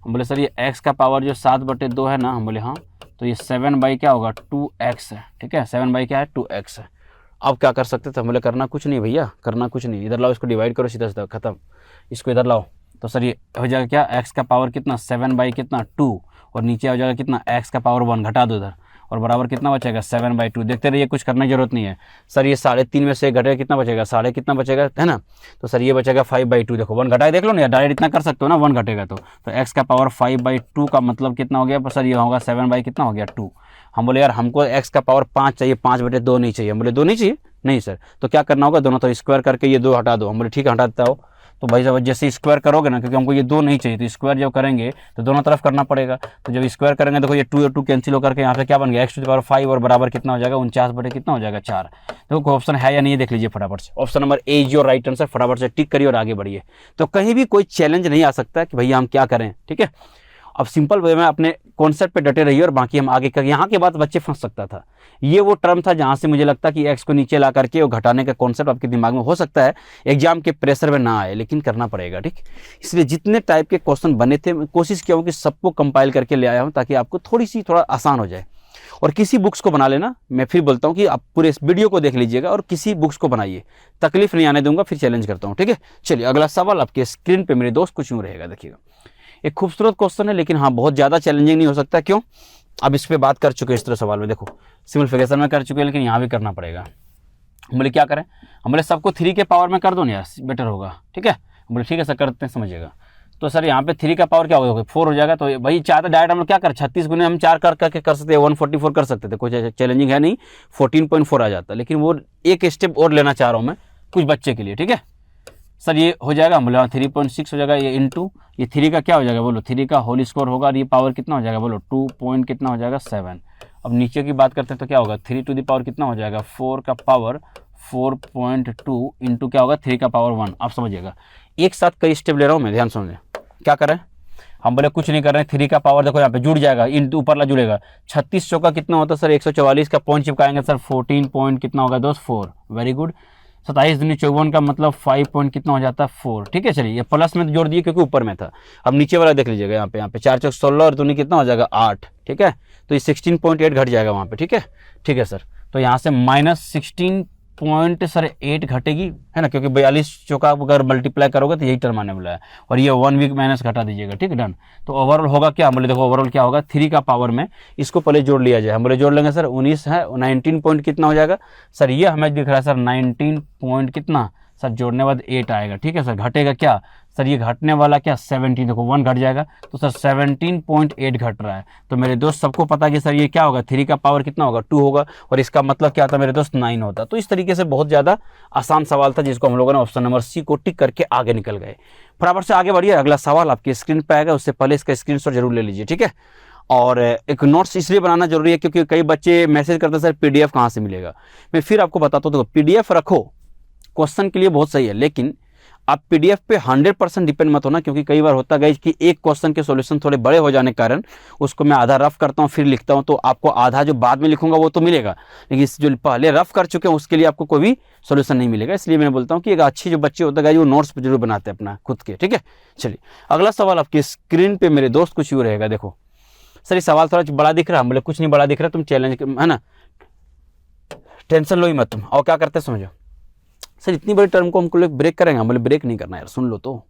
हम बोले सर ये x का पावर जो 7/2 है ना, हम बोले हाँ, तो ये 7 क्या होगा 2x है, ठीक है। 7 क्या है 2x है। अब क्या कर सकते थे, हम बोले करना कुछ नहीं भैया, करना कुछ नहीं, इधर लाओ, इसको डिवाइड करो सीधा सीधा, खत्म, इसको इधर लाओ। तो सर ये हो जाएगा क्या, x का पावर कितना 7 कितना 2, और नीचे हो जाएगा कितना x का पावर 1, घटा दो इधर, और बराबर कितना बचेगा 7/2। देखते रहिए, कुछ करने की जरूरत नहीं है। सर ये 3.5 में से घटेगा कितना बचेगा, साढ़े कितना बचेगा, है ना। तो सर ये बचेगा 5/2, देखो 1 घटाए, देख लो ना, डायरेक्ट इतना कर सकते हो ना, 1 घटेगा तो x का पावर 5/2 का मतलब कितना हो गया, पर सर ये होगा 7 कितना हो गया 2। हम बोले यार हमको x का पावर 5 चाहिए, 5/2 नहीं चाहिए। हम बोले 2 नहीं चाहिए, नहीं सर, तो क्या करना होगा, दोनों तो स्क्वायर करके ये 2 हटा दो। हम बोले ठीक है हटा देता हो। तो भाई साहब जैसे स्क्वायर करोगे ना, क्योंकि हमको ये 2 नहीं चाहिए, तो स्क्वायर जब करेंगे तो दोनों तरफ करना पड़ेगा। तो जब स्क्वायर करेंगे देखो ये 2 और 2 कैंसिल होकर के यहाँ पे क्या बन गया x⁵ और बराबर कितना हो जाएगा 49 कितना हो जाएगा 4। देखो ऑप्शन है या नहीं देख लीजिए फटाफट से। Option number A is your right answer, फटाफट से टिक करिए और आगे बढ़िए। तो कहीं भी कोई चैलेंज नहीं आ सकता कि भैया हम क्या करें, ठीक है। अब सिंपल वे में अपने कॉन्सेप्ट पे डटे रहिए और बाकी हम आगे कर। यहाँ के बाद बच्चे फंस सकता था, ये वो टर्म था जहाँ से मुझे लगता कि x को नीचे ला करके और घटाने का कॉन्सेप्ट आपके दिमाग में हो सकता है एग्जाम के प्रेशर में ना आए, लेकिन करना पड़ेगा, ठीक। इसलिए जितने टाइप के क्वेश्चन बने थे कोशिश किया हूँ कि सबको कंपाइल करके ले आया हूँ ताकि आपको थोड़ा आसान हो जाए। और किसी बुक्स को बना लेना, मैं फिर बोलता हूँ कि आप पूरे इस वीडियो को देख लीजिएगा और किसी बुक्स को बनाइए, तकलीफ नहीं आने दूंगा, फिर चैलेंज करता हूँ, ठीक है। चलिए अगला सवाल आपके स्क्रीन पर मेरे दोस्त कुछ यूँ रहेगा, देखिएगा। एक खूबसूरत क्वेश्चन है, लेकिन हाँ बहुत ज़्यादा चैलेंजिंग नहीं हो सकता, क्यों, अब इस पर बात कर चुके इस तरह सवाल में, देखो सिंपलीफिकेशन में कर चुके हैं, लेकिन यहाँ भी करना पड़ेगा। हम बोले क्या करें, हम बोले सबको 3 के पावर में कर दो ना यार, बेटर होगा, ठीक है। हम बोले ठीक है सर करते हैं, समझिएगा। तो सर यहाँ पे 3 का पावर क्या होगा 4 हो जाएगा। तो भाई चाहते डायरेक्ट हम लोग क्या कर 36 गुने हम 4 करके कर सकते हैं, 144 कर सकते थे, कोई चैलेंजिंग है नहीं, 14.4 आ जाता। लेकिन वो एक स्टेप और लेना चाह रहा हूँ मैं कुछ बच्चे के लिए, ठीक है। सर ये हो जाएगा, हम बोले 3.6 हो जाएगा, ये इंटू ये 3 का क्या हो जाएगा बोलो, 3 का होल स्क्वायर होगा, और ये पावर कितना हो जाएगा बोलो 2 पॉइंट कितना हो जाएगा 7। अब नीचे की बात करते हैं तो क्या होगा 3 टू द पावर कितना हो जाएगा 4 का पावर 4.2 इंटू क्या होगा 3 का पावर 1। आप समझिएगा एक साथ कई स्टेप ले रहा हूँ मैं, ध्यान समझे क्या करें। हम बोले कुछ नहीं कर रहे हैं, 3 का पावर देखो यहाँ पे जुड़ जाएगा, इंटू ऊपर ला जुड़ेगा, 36 चौका कितना होता है सर 144 का पॉइंट चिपकाएंगे सर 14 पॉइंट कितना होगा दोस्त 4। Very good. 27 दूनी 54 का मतलब 5 पॉइंट कितना हो जाता है 4, ठीक है। चलिए ये प्लस में तो जोड़ दिए क्योंकि ऊपर में था। अब नीचे वाला देख लीजिएगा, यहाँ पे 4 चौक 16 और दूनी कितना हो जाएगा 8, ठीक है। तो ये 16.8 घट जाएगा वहाँ पे, ठीक है, ठीक है सर। तो यहाँ से -16 8 घटेगी, है ना, क्योंकि 42 चौका अगर मल्टीप्लाई करोगे तो यही टर्म आने वाला है, और ये 1 वीक माइनस घटा दीजिएगा, ठीक है, डन। तो ओवरऑल होगा क्या, बोले देखो ओवरऑल क्या होगा, 3 का पावर में इसको पहले जोड़ लिया जाए, हम बोले जोड़ लेंगे सर 19 है, 19 पॉइंट कितना हो जाएगा सर, ये हमें दिख रहा है सर 19 पॉइंट कितना सर, जोड़ने बाद 8 आएगा, ठीक है सर। घटेगा क्या सर, ये घटने वाला क्या 17, देखो 1 घट जाएगा तो सर 17.8 घट रहा है। तो मेरे दोस्त सबको पता है कि सर ये क्या होगा, 3 का पावर कितना होगा 2 होगा, और इसका मतलब क्या था मेरे दोस्त 9 होता। तो इस तरीके से बहुत ज़्यादा आसान सवाल था, जिसको हम लोगों ने ऑप्शन नंबर सी को टिक करके आगे निकल गए। फटाफट से आगे बढ़िए, अगला सवाल आपकी स्क्रीन पर आएगा, उससे पहले इसका स्क्रीनशॉट जरूर ले लीजिए, ठीक है। और एक नोट्स इसलिए बनाना जरूरी है क्योंकि कई बच्चे मैसेज करते हैं सर पीडीएफ कहाँ से मिलेगा। मैं फिर आपको बताता हूँ, देखो पीडीएफ रखो, क्वेश्चन के लिए बहुत सही है, लेकिन आप पीडीएफ पे 100% डिपेंड मत होना, क्योंकि कई बार होता है कि एक क्वेश्चन के सॉल्यूशन थोड़े बड़े हो जाने के कारण उसको मैं आधा रफ करता हूँ फिर लिखता हूँ, तो आपको आधा जो बाद में लिखूंगा वो तो मिलेगा, लेकिन जो पहले रफ कर चुके हैं उसके लिए आपको कोई भी सॉल्यूशन नहीं मिलेगा। इसलिए मैं बोलता हूँ कि एक अच्छे जो बच्चे होते हैं वो नोट्स जरूर बनाते हैं अपना खुद के, ठीक है। चलिए अगला सवाल आपकी स्क्रीन पे मेरे दोस्त कुछ यूँ रहेगा, देखो सर ये सवाल थोड़ा बड़ा दिख रहा है, बोले कुछ नहीं बड़ा दिख रहा, तुम चैलेंज है ना, टेंशन लो ही मत तुम, और क्या करते समझो सर, इतनी बड़ी टर्म को हमको लोग ब्रेक करेंगे, बोले ब्रेक नहीं करना यार, सुन लो तो,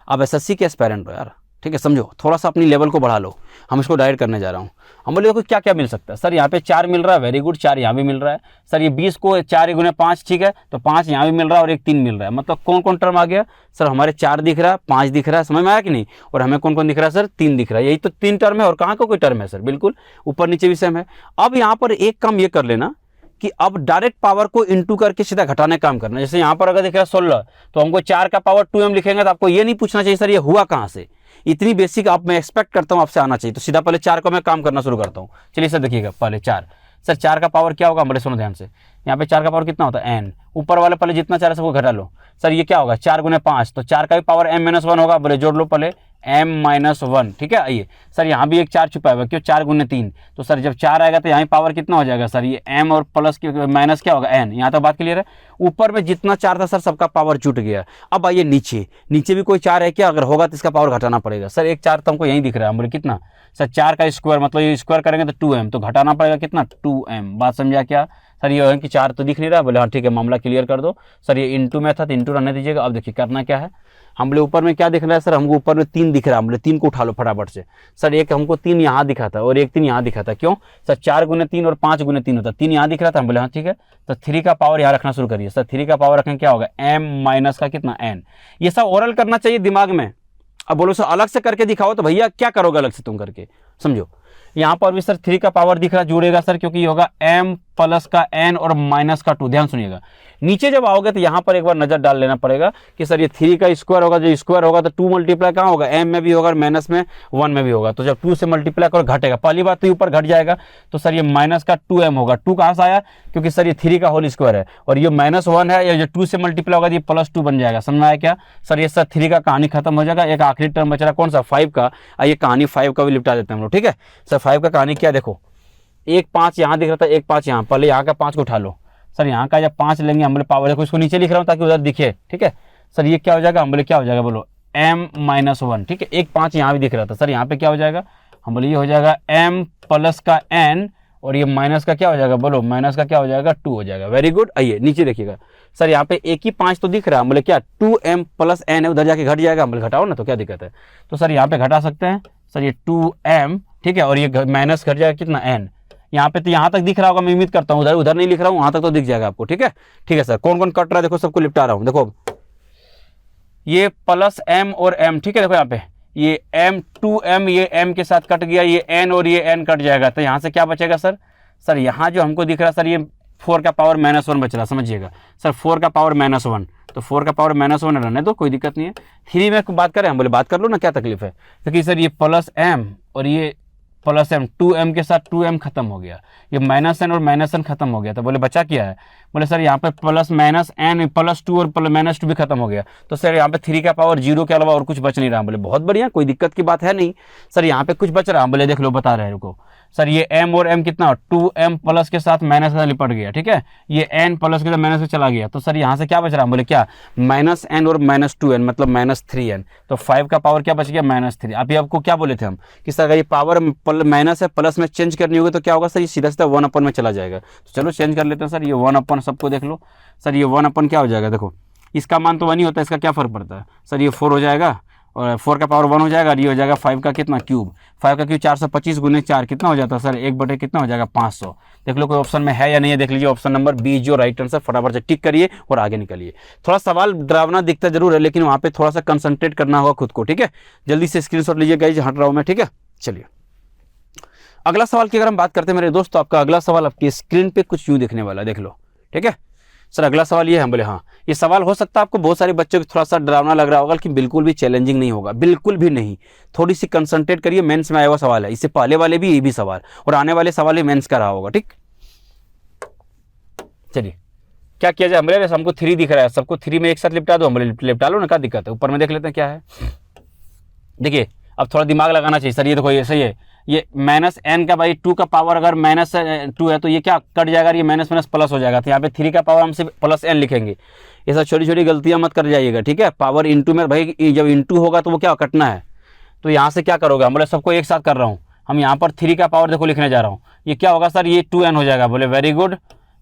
आप एसएससी के एस्पायरेंट हो यार, ठीक है, समझो थोड़ा सा अपनी लेवल को बढ़ा लो, हम इसको डायरेक्ट करने जा रहा हूँ। हम बोले देखो क्या क्या मिल सकता है सर, यहाँ पे 4 मिल रहा है, वेरी गुड, 4 यहाँ भी मिल रहा है सर, ये 20 को 4 गुने 5, ठीक है, तो 5 यहाँ भी मिल रहा है और एक 3 मिल रहा है, मतलब कौन कौन टर्म आ गया सर, हमारे 4 दिख रहा है, 5 दिख रहा है, समझ में आया कि नहीं, और हमें कौन कौन दिख रहा है सर, 3 दिख रहा है, यही तो 3 टर्म है, और कहाँ का कोई टर्म है सर, बिल्कुल ऊपर नीचे भी सेम है। अब यहाँ पर एक काम ये कर लेना कि अब डायरेक्ट पावर को इनटू करके सीधा घटाने का काम करना। जैसे यहाँ पर अगर दिख रहा है 16, तो हमको 4 का पावर 2m लिखेंगे, तो आपको ये नहीं पूछना चाहिए सर ये हुआ कहाँ से, इतनी बेसिक आप मैं एक्सपेक्ट करता हूँ आपसे आना चाहिए। तो सीधा पहले 4 को मैं काम करना शुरू करता हूँ। चलिए सर देखिएगा, पहले 4, सर 4 का पावर क्या होगा, बड़े सुनो ध्यान से, यहाँ पे 4 का पावर कितना होता है n, ऊपर वाले पहले जितना 4 है सबको घटा लो, सर ये क्या होगा 4 गुने 5, तो 4 का भी पावर m-1 होगा, बोले जोड़ लो पहले m-1, ठीक है। आइए सर यहाँ भी एक 4 छुपा हुआ, क्यों 4 गुने 3, तो सर जब 4 आएगा तो यहाँ पावर कितना हो जाएगा सर, ये m और प्लस माइनस क्या होगा n, यहाँ तक बात क्लियर है। ऊपर में जितना 4 था सर सबका पावर जुट गया। अब आइए नीचे, नीचे भी कोई 4 है क्या, अगर होगा तो इसका पावर घटाना पड़ेगा। सर एक 4 तो हमको यहीं दिख रहा है, बोले कितना सर 4 का स्क्वायर, मतलब ये स्क्वायर करेंगे तो 2m, तो घटाना पड़ेगा कितना 2m, बात समझा क्या सर, ये है कि 4 तो दिख नहीं रहा, बोले हाँ ठीक है मामला क्लियर कर दो सर, ये इंटू में था तो इंटू रहने दीजिएगा। अब देखिए करना क्या है, हम बोले ऊपर में क्या दिख रहा है सर, हमको ऊपर में 3 दिख रहा है, हम बोले 3 को उठा लो फटाफट से। सर एक हमको 3 यहाँ दिखा था और एक 3 यहाँ दिखा था, क्यों सर 4 गुने 3 और 5 गुने 3 होता, 3 यहाँ दिख रहा था, हम बोले हाँ ठीक है, तो 3 का पावर यहाँ रखना शुरू करिए। सर 3 का पावर रखें क्या होगा m- का कितना n, ये सब ओरल करना चाहिए दिमाग में। अब बोलो सर अलग से करके दिखाओ, तो भैया क्या करोगे अलग से तुम करके, समझो यहाँ पर भी सर 3 का पावर दिख रहा जुड़ेगा सर, क्योंकि ये होगा m प्लस का n और माइनस का 2। ध्यान सुनिएगा, नीचे जब आओगे तो यहाँ पर एक बार नजर डाल लेना पड़ेगा कि सर ये 3 का स्क्वायर होगा, जो स्क्वायर होगा तो 2 मल्टीप्लाई कहाँ होगा, m में भी होगा और माइनस में 1 में भी होगा, तो जब 2 से मल्टीप्लाई करो घटेगा, पहली बात तो ऊपर घट जाएगा, तो सर ये माइनस का 2m होगा। 2 कहाँ से आया, क्योंकि सर ये 3 का होल स्क्वायर है और ये -1 है, या जो 2 से मल्टीप्लाई होगा ये +2 बन जाएगा। समझ में आया क्या सर, ये सर 3 का कहानी खत्म हो जाएगा। एक आखिरी टर्म बच रहा कौन सा 5 का, आइए कहानी 5 का भी निपटा देते हैं हम लोग, ठीक है। सर 5 का कहानी क्या, देखो 1 5 यहाँ दिख रहा था, 1 5 यहाँ, पहले यहाँ का 5 को उठा लो सर, यहाँ का जब 5 लेंगे हम बोले पावर, देखो इसको नीचे लिख रहा हूँ ताकि उधर दिखे, ठीक है। सर ये क्या हो जाएगा, हम बोले क्या हो जाएगा, बोलो m-1, ठीक है। 1 5 यहाँ भी दिख रहा था सर, यहाँ पे क्या हो जाएगा, हम बोले ये हो जाएगा m प्लस का n, और ये माइनस का क्या हो जाएगा, बोलो माइनस का क्या हो जाएगा 2 हो जाएगा। Very good. आइए नीचे देखिएगा, सर यहाँ पे 1 ही 5 तो दिख रहा है, बोले क्या 2m प्लस n है, उधर जाके घट जाएगा, हम बोले घटाओ ना, तो क्या दिक्कत है, तो सर यहाँ पे घटा सकते हैं सर ये 2m, ठीक है, और ये माइनस घट जाएगा कितना n, यहाँ पे तो यहाँ तक दिख रहा होगा, मैं उम्मीद करता हूँ, उधर नहीं लिख रहा हूँ, वहां तक तो दिख जाएगा आपको, ठीक है। ठीक है सर, कौन कौन कट रहा है देखो, सबको लिपटा रहा हूँ, देखो ये प्लस m और m, ठीक है, देखो यहाँ पे ये m 2m, ये m के साथ कट गया, ये n और ये n कट जाएगा, तो यहाँ से क्या बचेगा सर, सर यहाँ जो हमको दिख रहा है सर ये 4 का पावर -1 बच रहा, समझिएगा सर 4 का पावर -1, तो 4 का पावर -1 रहने दो, कोई दिक्कत नहीं है। 3 में बात करें, हम बोले बात कर लो ना, क्या तकलीफ है, क्योंकि सर ये प्लस m और ये प्लस m, 2m के साथ 2m खत्म हो गया, ये -n और -n खत्म हो गया, तो बोले बचा क्या है, बोले सर यहाँ पे प्लस -n +2 और -2 भी खत्म हो गया, तो सर यहाँ पे 3 का पावर 0 के अलावा और कुछ बच नहीं रहा। बोले बहुत बढ़िया, कोई दिक्कत की बात है नहीं सर, यहाँ पे कुछ बच रहा, बोले देख लो बता रहे हैं, रुको सर ये m और m कितना 2m प्लस के साथ माइनस का लिपट गया, ठीक है, ये n प्लस के साथ माइनस में चला गया, तो सर यहाँ से क्या बच रहा है, बोले क्या -n और -2n मतलब -3n, तो 5 का पावर क्या बच गया -3। अभी आपको क्या बोले थे हम कि सर अगर ये पावर माइनस है प्लस में चेंज करनी होगी तो क्या होगा सर, ये सीधा सीधा 1 अपन में चला जाएगा। तो चलो चेंज कर लेते हैं सर, ये 1 अपन सबको देख लो सर, ये 1 अपन क्या हो जाएगा, देखो इसका मान तो 1 ही होता है, इसका क्या फ़र्क पड़ता है सर, ये 4 हो जाएगा और 4 का पावर 1 हो जाएगा और ये हो जाएगा 5 का कितना क्यूब, 5 का क्यूब 425 गुने 4 कितना हो जाता है सर, 1/, कितना हो जाएगा 500। देख लो कोई ऑप्शन में है या नहीं है, देख लीजिए ऑप्शन नंबर बी जो राइट आंसर, फटाफट से टिक करिए और आगे निकलिए। थोड़ा सवाल डरावना दिखता जरूर है लेकिन वहाँ पे थोड़ा सा कंसंट्रेट करना होगा खुद को, ठीक है। जल्दी से स्क्रीनशॉट लीजिए गाइस, हट रहा हूँ मैं, ठीक है। चलिए अगला सवाल की अगर हम बात करते हैं मेरे दोस्त, तो आपका अगला सवाल आपकी स्क्रीन पे कुछ यूँ दिखने वाला है, देख लो, ठीक है सर। अगला सवाल ये है, हम बोले हाँ ये सवाल हो सकता है आपको बहुत सारे बच्चों को थोड़ा सा डरावना लग रहा होगा, लेकिन बिल्कुल भी चैलेंजिंग नहीं होगा, बिल्कुल भी नहीं। थोड़ी सी कंसंट्रेट करिए, मेंस में आया हुआ सवाल है, इससे पहले वाले भी ये भी सवाल और आने वाले सवाल ही मेंस का रहा होगा, ठीक। चलिए क्या किया जाए, हमारे हमको 3 दिख रहा है, सबको 3 में एक साथ लिपटा दो, हमारे लिपटा लो ना, क्या दिक्कत है। ऊपर में देख लेते हैं क्या है, देखिए अब थोड़ा दिमाग लगाना चाहिए सर। ये देखो ये सही है, ये -n का भाई 2 का पावर अगर -2 है तो ये क्या कट जाएगा, ये माइनस माइनस प्लस हो जाएगा, तो यहाँ पे 3 का पावर हम सिर्फ +n लिखेंगे। ये सब छोटी छोटी गलतियाँ मत कर जाइएगा, ठीक है। पावर इंटू में भाई जब इंटू होगा तो वो क्या कटना है, तो यहाँ से क्या करोगे, हम बोले सबको एक साथ कर रहा हूँ, हम यहाँ पर 3 का पावर देखो लिखने जा रहा हूँ, ये क्या होगा सर, ये 2n हो जाएगा। बोले वेरी गुड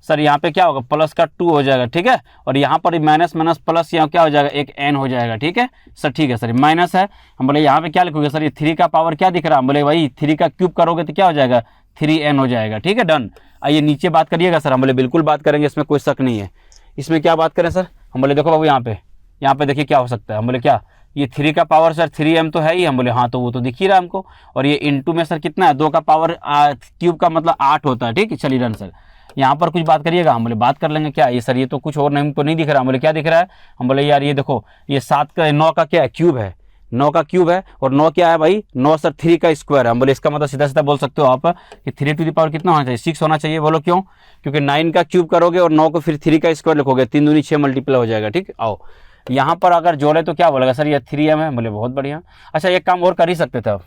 सर, यहाँ पे क्या होगा प्लस का 2 हो जाएगा, ठीक है। और यहाँ पर माइनस माइनस प्लस यहाँ क्या हो जाएगा, एक n हो जाएगा, ठीक है सर। ठीक है सर, माइनस है, हम बोले यहाँ पे क्या लिखोगे सर, ये 3 का पावर क्या दिख रहा है, हम बोले भाई 3 का क्यूब करोगे तो क्या हो जाएगा 3n हो जाएगा, ठीक है डन। आइए नीचे बात करिएगा सर, हम बोले बिल्कुल बात करेंगे, इसमें कोई शक नहीं है। इसमें क्या बात करें सर, हम बोले देखो बाबू यहाँ पे देखिए क्या हो सकता है, हम बोले क्या, ये 3 का पावर सर 3m तो है ही, हम बोले हाँ तो वो तो दिख ही रहा है हमको। और ये इंटू में सर कितना है, 2 का पावर क्यूब का मतलब 8 होता है, ठीक है। चलिए डन सर, यहाँ पर कुछ बात करिएगा, हम बोले बात कर लेंगे। क्या ये सर, ये तो कुछ और नहीं हमको नहीं दिख रहा, हम बोले क्या दिख रहा है, हम बोले यार ये देखो ये 9 का क्या है क्यूब है, 9 का क्यूब है और 9 क्या है भाई 9 सर 3 का स्क्वायर है। हम बोले इसका मतलब सीधा सीधा बोल सकते हो आप कि 3 टू द पावर कितना होना चाहिए, 6 होना चाहिए। बोलो क्यों, क्योंकि 9 का क्यूब करोगे और 9 को फिर 3 का स्क्वायर लिखोगे, 3 दूनी 6 मल्टीप्लाई हो जाएगा, ठीक। आओ यहाँ पर अगर जोड़े तो क्या बोलेगा सर, ये 3m है। बोले बहुत बढ़िया। अच्छा एक काम और कर ही सकते थे,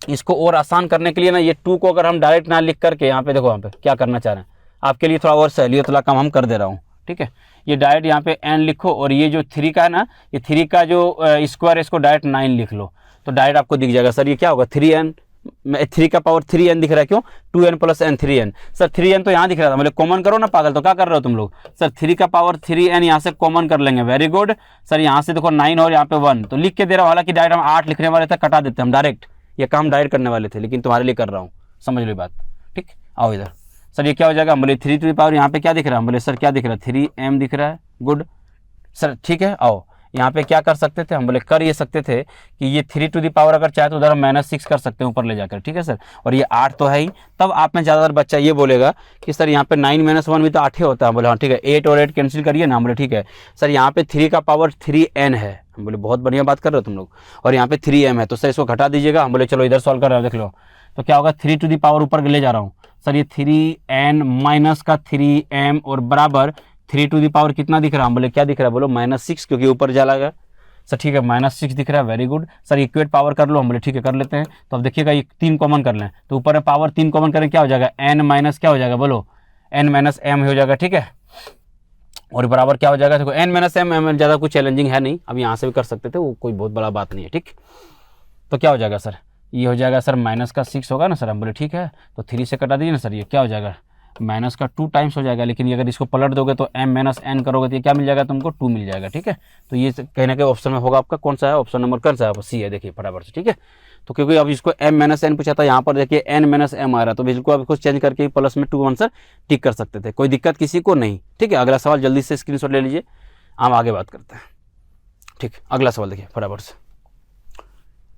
इसको और आसान करने के लिए ना, ये 2 को अगर हम डायरेक्ट ना लिख करके यहाँ पे देखो, यहाँ पे क्या करना चाह रहे हैं आपके लिए थोड़ा और सहूलियत वाला काम हम कर दे रहा हूँ, ठीक है। ये डायरेक्ट यहाँ पे n लिखो और ये जो 3 का है ना, ये 3 का जो स्क्वायर है इसको डायरेक्ट 9 लिख लो, तो डायरेक्ट आपको दिख जाएगा सर। ये क्या होगा 3n, 3 का पावर 3n दिख रहा है, क्यों 2n + n 3n sir. 3n तो यहाँ दिख रहा था, मतलब कॉमन करो ना पागल, तो क्या कर रहे हो तुम लोग सर, 3 का पावर 3n यहाँ से कॉमन कर लेंगे, वेरी गुड सर। यहाँ से देखो 9 और यहाँ पे 1 तो लिख के दे रहा हूँ, हालांकि डायरेक्ट हम 8 लिखने वाले थे, कटा देते हम डायरेक्ट, ये काम डायरेक्ट करने वाले थे, लेकिन तुम्हारे लिए कर रहा हूँ, समझ लो बात, ठीक। आओ इधर सर, ये क्या हो जाएगा, हम बोले 3 टू द पावर यहाँ पे क्या दिख रहा है, हम बोले सर क्या दिख रहा है 3m दिख रहा है, गुड सर, ठीक है। आओ यहाँ पे क्या कर सकते थे, हम बोले कर ये सकते थे कि ये 3 टू द पावर अगर चाहे तो उधर हम -6 कर सकते हैं ऊपर ले जाकर, ठीक है सर। और ये 8 तो है ही, तब आप में ज़्यादातर बच्चा ये बोलेगा कि सर यहाँ पे 9 - 1 भी तो 8 ही होता है। बोले हाँ ठीक है, 8 और 8 कैंसिल करिए ना, हम बोले ठीक है सर। यहाँ पे 3 का पावर 3n है, हम बोले बहुत बढ़िया बात कर रहे हो तुम लोग, और यहाँ पे 3m है, तो सर इसको घटा दीजिएगा। हम बोले चलो इधर सॉल्व कर रहे हो, देख लो तो क्या होगा 3 टू द पावर ऊपर ले जा रहा हूँ सर, ये 3n माइनस का 3m और बराबर 3 टू द पावर कितना दिख रहा है, हम बोले क्या दिख रहा है, बोलो -6, क्योंकि ऊपर जाएगा सर, ठीक है -6 दिख रहा है, very good sir. Equate power कर लो, हम बोले ठीक है कर लेते हैं। तो अब देखिएगा ये 3 कॉमन कर लें, तो ऊपर में पावर 3 कॉमन करें क्या हो जाएगा, n माइनस क्या हो जाएगा, बोलो n माइनस m हो जाएगा, ठीक है। और बराबर क्या हो जाएगा, देखो n माइनस m ज़्यादा कुछ चैलेंजिंग है नहीं, अब यहाँ से भी कर सकते थे, वो कोई बहुत बड़ा बात नहीं है, ठीक। तो क्या हो जाएगा सर, ये हो जाएगा सर -6 होगा ना सर, हम बोले ठीक है, तो 3 से कटा दीजिए ना सर, ये क्या हो जाएगा माइनस का 2 टाइम्स हो जाएगा। लेकिन ये अगर इसको पलट दोगे तो m - n करोगे तो ये क्या मिल जाएगा तुमको, 2 मिल जाएगा, ठीक है। तो ये कहने के ऑप्शन में होगा आपका कौन सा है, ऑप्शन नंबर कौन सा है, सी है, देखिए फटाफट से, ठीक है। तो क्योंकि अब इसको m - n पूछा था, यहाँ पर देखिए n - m आ रहा है, तो बिल्कुल आप इसको चेंज करके प्लस में 2 आंसर टिक कर सकते थे, कोई दिक्कत किसी को नहीं, ठीक है। अगला सवाल जल्दी से स्क्रीनशॉट ले लीजिए, हम आगे बात करते हैं, ठीक। अगला सवाल देखिए फटाफट से,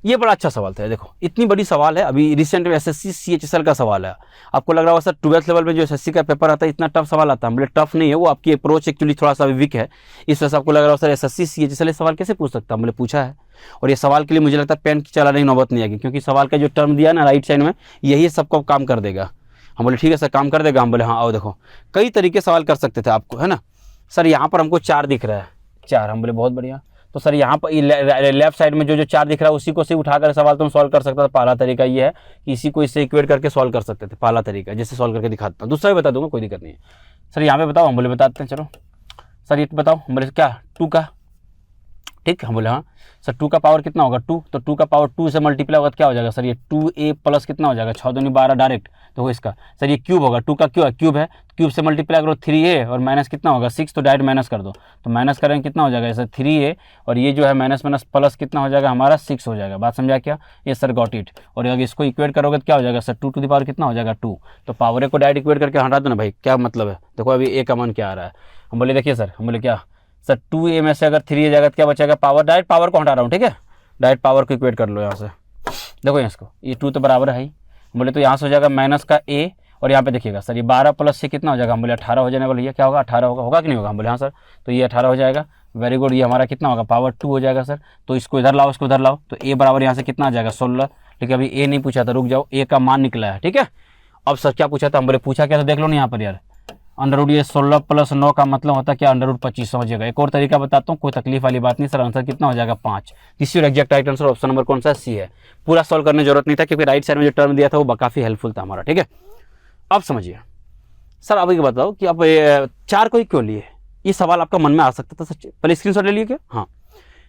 ये बड़ा अच्छा सवाल था, देखो इतनी बड़ी सवाल है, अभी रिसेंट में SSC CHSL का सवाल है। आपको लग रहा होगा सर 12th लेवल में जो SSC का पेपर आता है इतना टफ सवाल आता है, हम बोले टफ नहीं है, वो आपकी अप्रोच एक्चुअली थोड़ा सा वीक है, इस वजह से आपको लग रहा हो सर SSC CHSL सवाल कैसे पूछ सकता है, हम बोले पूछा है। और ये सवाल के लिए मुझे लगता है पेन की चलाने की नौबत नहीं आएगी, क्योंकि सवाल का जो टर्म दिया ना राइट साइड में, यही सबको काम कर देगा। हम बोले ठीक है सर काम कर देगा, हम बोले हाँ आओ देखो कई तरीके सवाल कर सकते थे आपको, है ना सर। यहाँ पर हमको 4 दिख रहा है, 4, हम बोले बहुत बढ़िया। तो सर यहाँ पर लेफ्ट साइड में जो 4 दिख रहा है उसी को से उठाकर सवाल तुम सॉल्व कर सकता था। पहला तरीका ये है कि इसी को इससे इक्वेट करके सॉल्व कर सकते थे, पहला तरीका जैसे सॉल्व करके दिखाता हूँ, दूसरा भी बता दूंगा, कोई दिक्कत नहीं है सर। यहाँ पे बताओ, हम बोले बताते हैं, चलो सर ये बताओ, हम बोले क्या 2 का ठीक, हम बोले हाँ सर 2 का पावर कितना होगा 2, तो 2 का पावर 2 से मल्टीप्लाई होगा तो क्या हो जाएगा सर, ये 2a प्लस कितना हो जाएगा 6 दूनी 12 डायरेक्ट, तो वो इसका सर ये क्यूब होगा, 2 का क्यूब है, क्यूब से मल्टीप्लाई करो 3a और माइनस कितना होगा 6, तो डायरेक्ट माइनस कर दो, तो माइनस करेंगे कितना हो जाएगा सर 3a और ये जो है माइनस माइनस प्लस कितना हो जाएगा हमारा 6 हो जाएगा। बात समझा क्या, ये सर गॉट इट। और अगर इसको इक्वेट करोगे तो क्या हो जाएगा सर 2 टू द पावर कितना हो जाएगा 2, तो पावर को डायरेक्ट इक्वेट करके हटा दो ना भाई, क्या मतलब है। देखो अभी a का मान क्या आ रहा है, हम बोले देखिए सर, हम बोले क्या सर 2a में से अगर 3a जाएगा तो क्या बचेगा पावर, डायरेक्ट पावर को हटा रहा हूँ, ठीक है, डायरेक्ट पावर को इक्वेट कर लो यहाँ से। देखो इसको ये 2 तो बराबर है ही, बोले तो यहाँ से हो जाएगा माइनस का a और यहाँ पे देखिएगा सर ये 12 प्लस से कितना हो जाएगा, हम बोले 18 हो जाने वाला, ये क्या होगा 18 होगा कि नहीं होगा, हम बोले हाँ सर, तो ये 18 हो जाएगा। वेरी गुड, ये हमारा कितना होगा पावर 2 हो जाएगा सर, तो इसको इधर लाओ इसको इधर लाओ, तो a बराबर यहाँ से कितना आ जाएगा 16। लेकिन अभी a नहीं पूछा था, रुक जाओ, a का मान निकला है, ठीक है। अब सर क्या पूछा था, हम बोले पूछा क्या था देख लो ना यहाँ पर यार, अंडर रूट ये 16 प्लस 9 का मतलब होता है क्या अंडर रूट 25 हो जाएगा। एक और तरीका बताता हूँ, कोई तकलीफ वाली बात नहीं सर, आंसर कितना हो जाएगा 5। This your exact right answer, option number कौन सा सी है। पूरा सॉल्व करने की जरूरत नहीं था क्योंकि राइट साइड में जो टर्म दिया था वो काफी हेल्पफुल था हमारा, ठीक है। अब समझिए सर, अब ये बताओ कि आप 4 को ही क्यों लिए, ये सवाल आपका मन में आ सकता था सर, पहले स्क्रीनशॉट ले लिए क्या, हाँ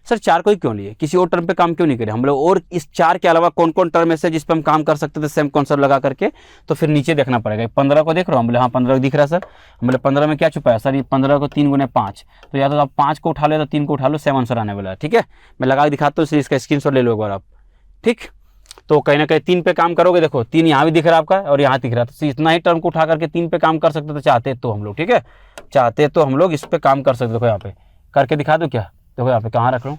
सर 4 को ही क्यों लिए, किसी और टर्म पे काम क्यों नहीं करे हम लोग, और इस 4 के अलावा कौन कौन टर्म ऐसे जिस पे हम काम कर सकते थे सेम कॉन्सेप्ट लगा करके, तो फिर नीचे देखना पड़ेगा। 15 को देख रहा हूँ, हम बोले हाँ 15 दिख रहा है सर, हम बोले 15 में क्या छुपा है सर, ये 15 को 3 गुने 5, तो या तो आप 5 को उठा ले तो 3 को उठा लो, सेम आंसर आने वाला है, ठीक है। मैं लगा के दिखाता हूँ, इसलिए इसका स्क्रीनशॉट ले लो एक बार आप, ठीक। तो कहीं ना कहीं 3 पे काम करोगे, देखो 3 यहाँ भी दिख रहा है आपका और यहाँ दिख रहा है, तो इतना ही टर्म को उठा करके 3 पे काम कर सकते तो चाहते तो हम लोग, ठीक है, चाहते तो हम लोग इस पे काम कर सकते। देखो यहाँ पे करके दिखा दो क्या, देखो यहाँ पे कहाँ रख रहा हूँ,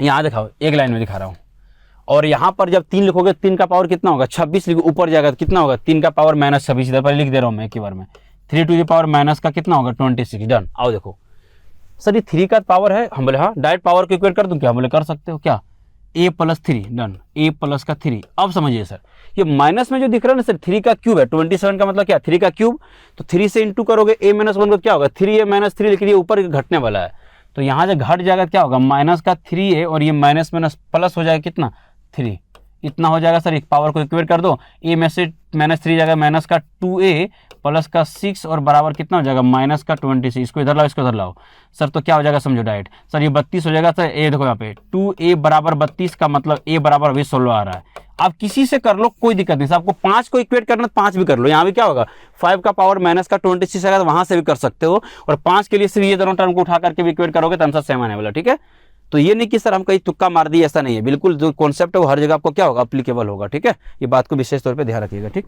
यहाँ दिखाओ, एक लाइन में दिखा रहा हूँ। और यहाँ पर जब 3 लिखोगे 3 का पावर कितना होगा 26 लिखो, ऊपर जाएगा तो कितना होगा 3 का पावर माइनस 26, इधर पर लिख दे रहा हूँ मैं एक ही बार में, 3 टू द पावर माइनस का कितना होगा 26, डन। आओ देखो सर ये 3 का पावर है, हम बोले हाँ डायरेक्ट पावर को इक्वेट कर दूं क्या, हम बोले कर सकते हो क्या, a plus 3, done, a plus का 3। अब समझिए सर ये माइनस में जो दिख रहा है ना सर 3 का क्यूब है, 27 का मतलब क्या 3 का क्यूब, तो 3 से इंटू करोगे a माइनस 1 को क्या होगा 3a माइनस 3, लेकिन ये ऊपर घटने वाला है, तो यहाँ से घट जाएगा क्या होगा माइनस का 3a और ये माइनस माइनस प्लस हो जाएगा कितना 3, इतना हो जाएगा सर। एक पावर को इक्वेट कर दो, a में से माइनस 3 जाएगा माइनस का 2a प्लस का 6 और बराबर कितना हो जाएगा माइनस का 26, इसको इधर लाओ इसको इधर लाओ सर, तो क्या हो जाएगा समझो डायरेक्ट सर, ये 32 हो जाएगा सर। ए देखो यहाँ पे 2a बराबर 32 का मतलब a बराबर अभी 16 आ रहा है। आप किसी से कर लो कोई दिक्कत नहीं, आपको 5 को इक्वेट करना 5 भी कर लो, यहाँ भी क्या होगा 5 का पावर माइनस का 26 आएगा तो वहां से भी कर सकते हो, और 5 के लिए सिर्फ ये दोनों टर्म को उठा करके भी इक्वेट करोगे तो आंसर सेम आने वाला, ठीक है। तो ये नहीं कि सर हम कहीं तुक्का मार दिए, ऐसा नहीं है, बिल्कुल जो कॉन्सेप्ट है वो हर जगह आपको क्या होगा अप्लीकेबल होगा, ठीक है। ये बात को विशेष तौर पे ध्यान रखिएगा, ठीक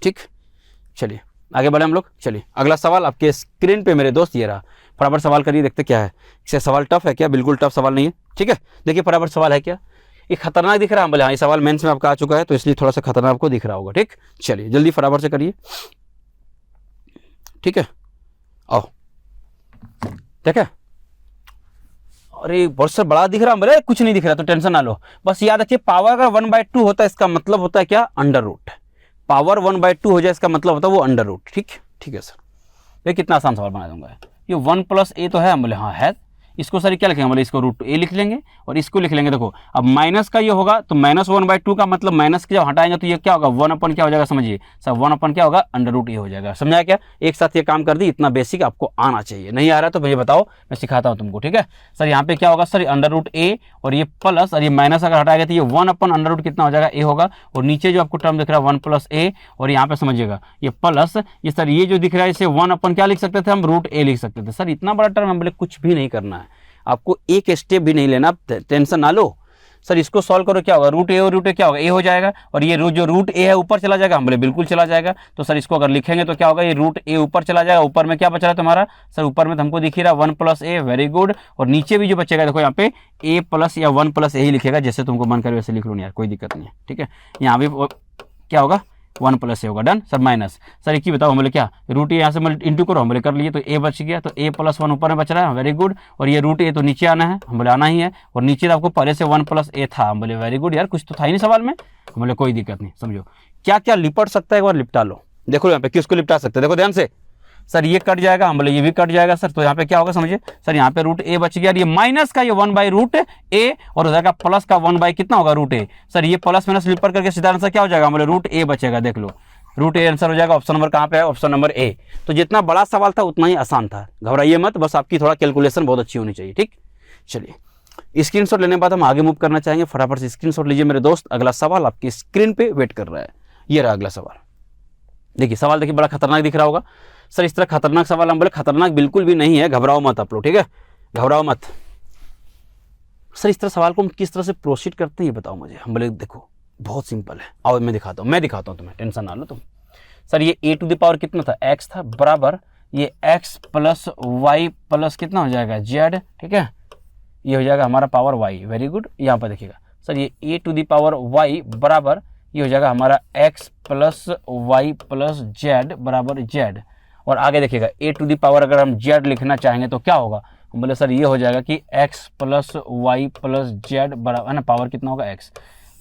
ठीक। चलिए आगे बढ़े हम लोग, चलिए अगला सवाल आपके स्क्रीन पे मेरे दोस्त ये रहा, फटाफट सवाल करिए, देखते क्या है। इसे सवाल टफ है क्या, बिल्कुल टफ सवाल नहीं है, ठीक है। देखिए फटाफट सवाल है क्या, ये खतरनाक दिख रहा है, बोले हाँ ये सवाल मेंस में आपका आ चुका है तो इसलिए थोड़ा सा खतरनाक आपको दिख रहा होगा, ठीक। चलिए जल्दी फटाफट से करिए, ठीक है। आओ ठीक है, अरे बहुत सर बड़ा दिख रहा है, बोले कुछ नहीं दिख रहा तो टेंशन ना लो, बस याद रखिए पावर का 1/2 होता है, इसका मतलब होता है क्या अंडर रूट, पावर 1/2 हो जाए इसका मतलब होता है वो अंडर रूट, ठीक ठीक है सर। ये कितना आसान सवाल बना दूंगा, ये 1 प्लस a तो है, हम बोले हाँ है, इसको सर क्या लिखेंगे, बोले इसको रूट a लिख लेंगे और इसको लिख लेंगे। देखो अब माइनस का ये होगा तो माइनस 1/2 का मतलब माइनस के जब हटाएंगे तो ये क्या होगा 1 अपन क्या हो जाएगा, समझिए सर 1 अपन क्या होगा अंडर रूट a हो जाएगा। समझाया क्या, एक साथ ये काम कर दी, इतना बेसिक आपको आना चाहिए, नहीं आ रहा तो मुझे बताओ मैं सिखाता हूँ तुमको, ठीक है सर। यहाँ पे क्या होगा सर अंडर रूट a और ये प्लस और ये माइनस अगर हटाएगा तो ये 1 अपन अंडर रूट कितना हो जाएगा a होगा, और नीचे जो आपको टर्म दिख रहा है 1 प्लस a और यहाँ पे समझिएगा ये प्लस ये सर ये जो दिख रहा है इसे 1 अपन क्या लिख सकते थे हम रूट a लिख सकते थे। सर इतना बड़ा टर्म हम बोले कुछ भी नहीं करना है, आपको एक स्टेप भी नहीं लेना, टेंशन ना लो सर। इसको सॉल्व करो क्या होगा रूट a और रूट a क्या होगा a हो जाएगा, और ये जो रूट a है ऊपर चला जाएगा, हम बोले बिल्कुल चला जाएगा, तो सर इसको अगर लिखेंगे तो क्या होगा ये रूट a ऊपर चला जाएगा, ऊपर में क्या बच रहा है तुम्हारा सर, ऊपर में तो हमको दिख रहा है 1 प्लस a, वेरी गुड, और नीचे भी जो बचेगा देखो यहाँ पे a प्लस या 1 प्लस a ही लिखेगा, जैसे तुमको मन करे वैसे लिख लो यार, कोई दिक्कत नहीं है, ठीक है। यहाँ भी क्या होगा 1 प्लस a होगा, डन सर। माइनस सर एक ही बताओ, हम बोले क्या रूट a यहाँ से इंटू करो, हम बोले कर लिए तो a बच गया, तो a प्लस 1 ऊपर में बच रहा है, वेरी गुड, और ये रूट a तो नीचे आना है, हम बोले आना ही है, और नीचे आपको पहले से 1 प्लस a था, हम बोले वेरी गुड यार कुछ तो था ही नहीं सवाल में, हम बोले कोई दिक्कत नहीं। समझो क्या क्या लिपट सकता है एक बार लिपटा लो, देखो यहाँ पे किसको लिपटा सकते हैं, देखो ध्यान से सर ये कट जाएगा, हम बोले ये भी कट जाएगा सर, तो यहाँ पे क्या होगा समझिए सर, यहाँ पे रूट a बच गया, ये माइनस का ये 1/√a और उधर का प्लस का 1 बाई कितना होगा रूट a, सर ये प्लस माइनस लिपर करके सीधा आंसर क्या हो जाएगा, हम बोले रूट a बचेगा, देख लो रूट ए आंसर हो जाएगा। ऑप्शन नंबर कहाँ पे है? Option number A. तो जितना बड़ा सवाल था उतना ही आसान था, घबराइए मत, बस आपकी थोड़ा कैलकुलेशन बहुत अच्छी होनी चाहिए। ठीक, चलिए स्क्रीनशॉट लेने के बाद हम आगे मूव करना चाहेंगे। फटाफट से स्क्रीनशॉट लीजिए मेरे दोस्त, अगला सवाल आपकी स्क्रीन पे वेट कर रहा है। ये रहा अगला सवाल। देखिए सवाल देखिए, बड़ा खतरनाक दिख रहा होगा सर। इस तरह खतरनाक सवाल हम बोले, खतरनाक बिल्कुल भी नहीं है, घबराओ मत आप लोग, ठीक है, घबराओ मत। सर इस तरह सवाल को हम किस तरह से प्रोसीड करते हैं ये बताओ मुझे। हम बोले देखो बहुत सिंपल है, आओ मैं दिखाता हूँ तुम्हें, टेंशन ना लो तुम। सर ये ए टू द पावर कितना था? एक्स था, बराबर ये एक्स प्लस वाई प्लस कितना हो जाएगा? जेड, ठीक है, ये हो जाएगा हमारा पावर वाई। Very good. यहाँ पर देखिएगा सर ये A to the power Y बराबर ये हो जाएगा हमारा X plus Y plus Z बराबर जेड। और आगे देखिएगा ए टू द पावर अगर हम जेड लिखना चाहेंगे तो क्या होगा? हम बोले सर ये हो जाएगा कि X plus Y plus Z बराबर है ना, पावर कितना होगा? एक्स।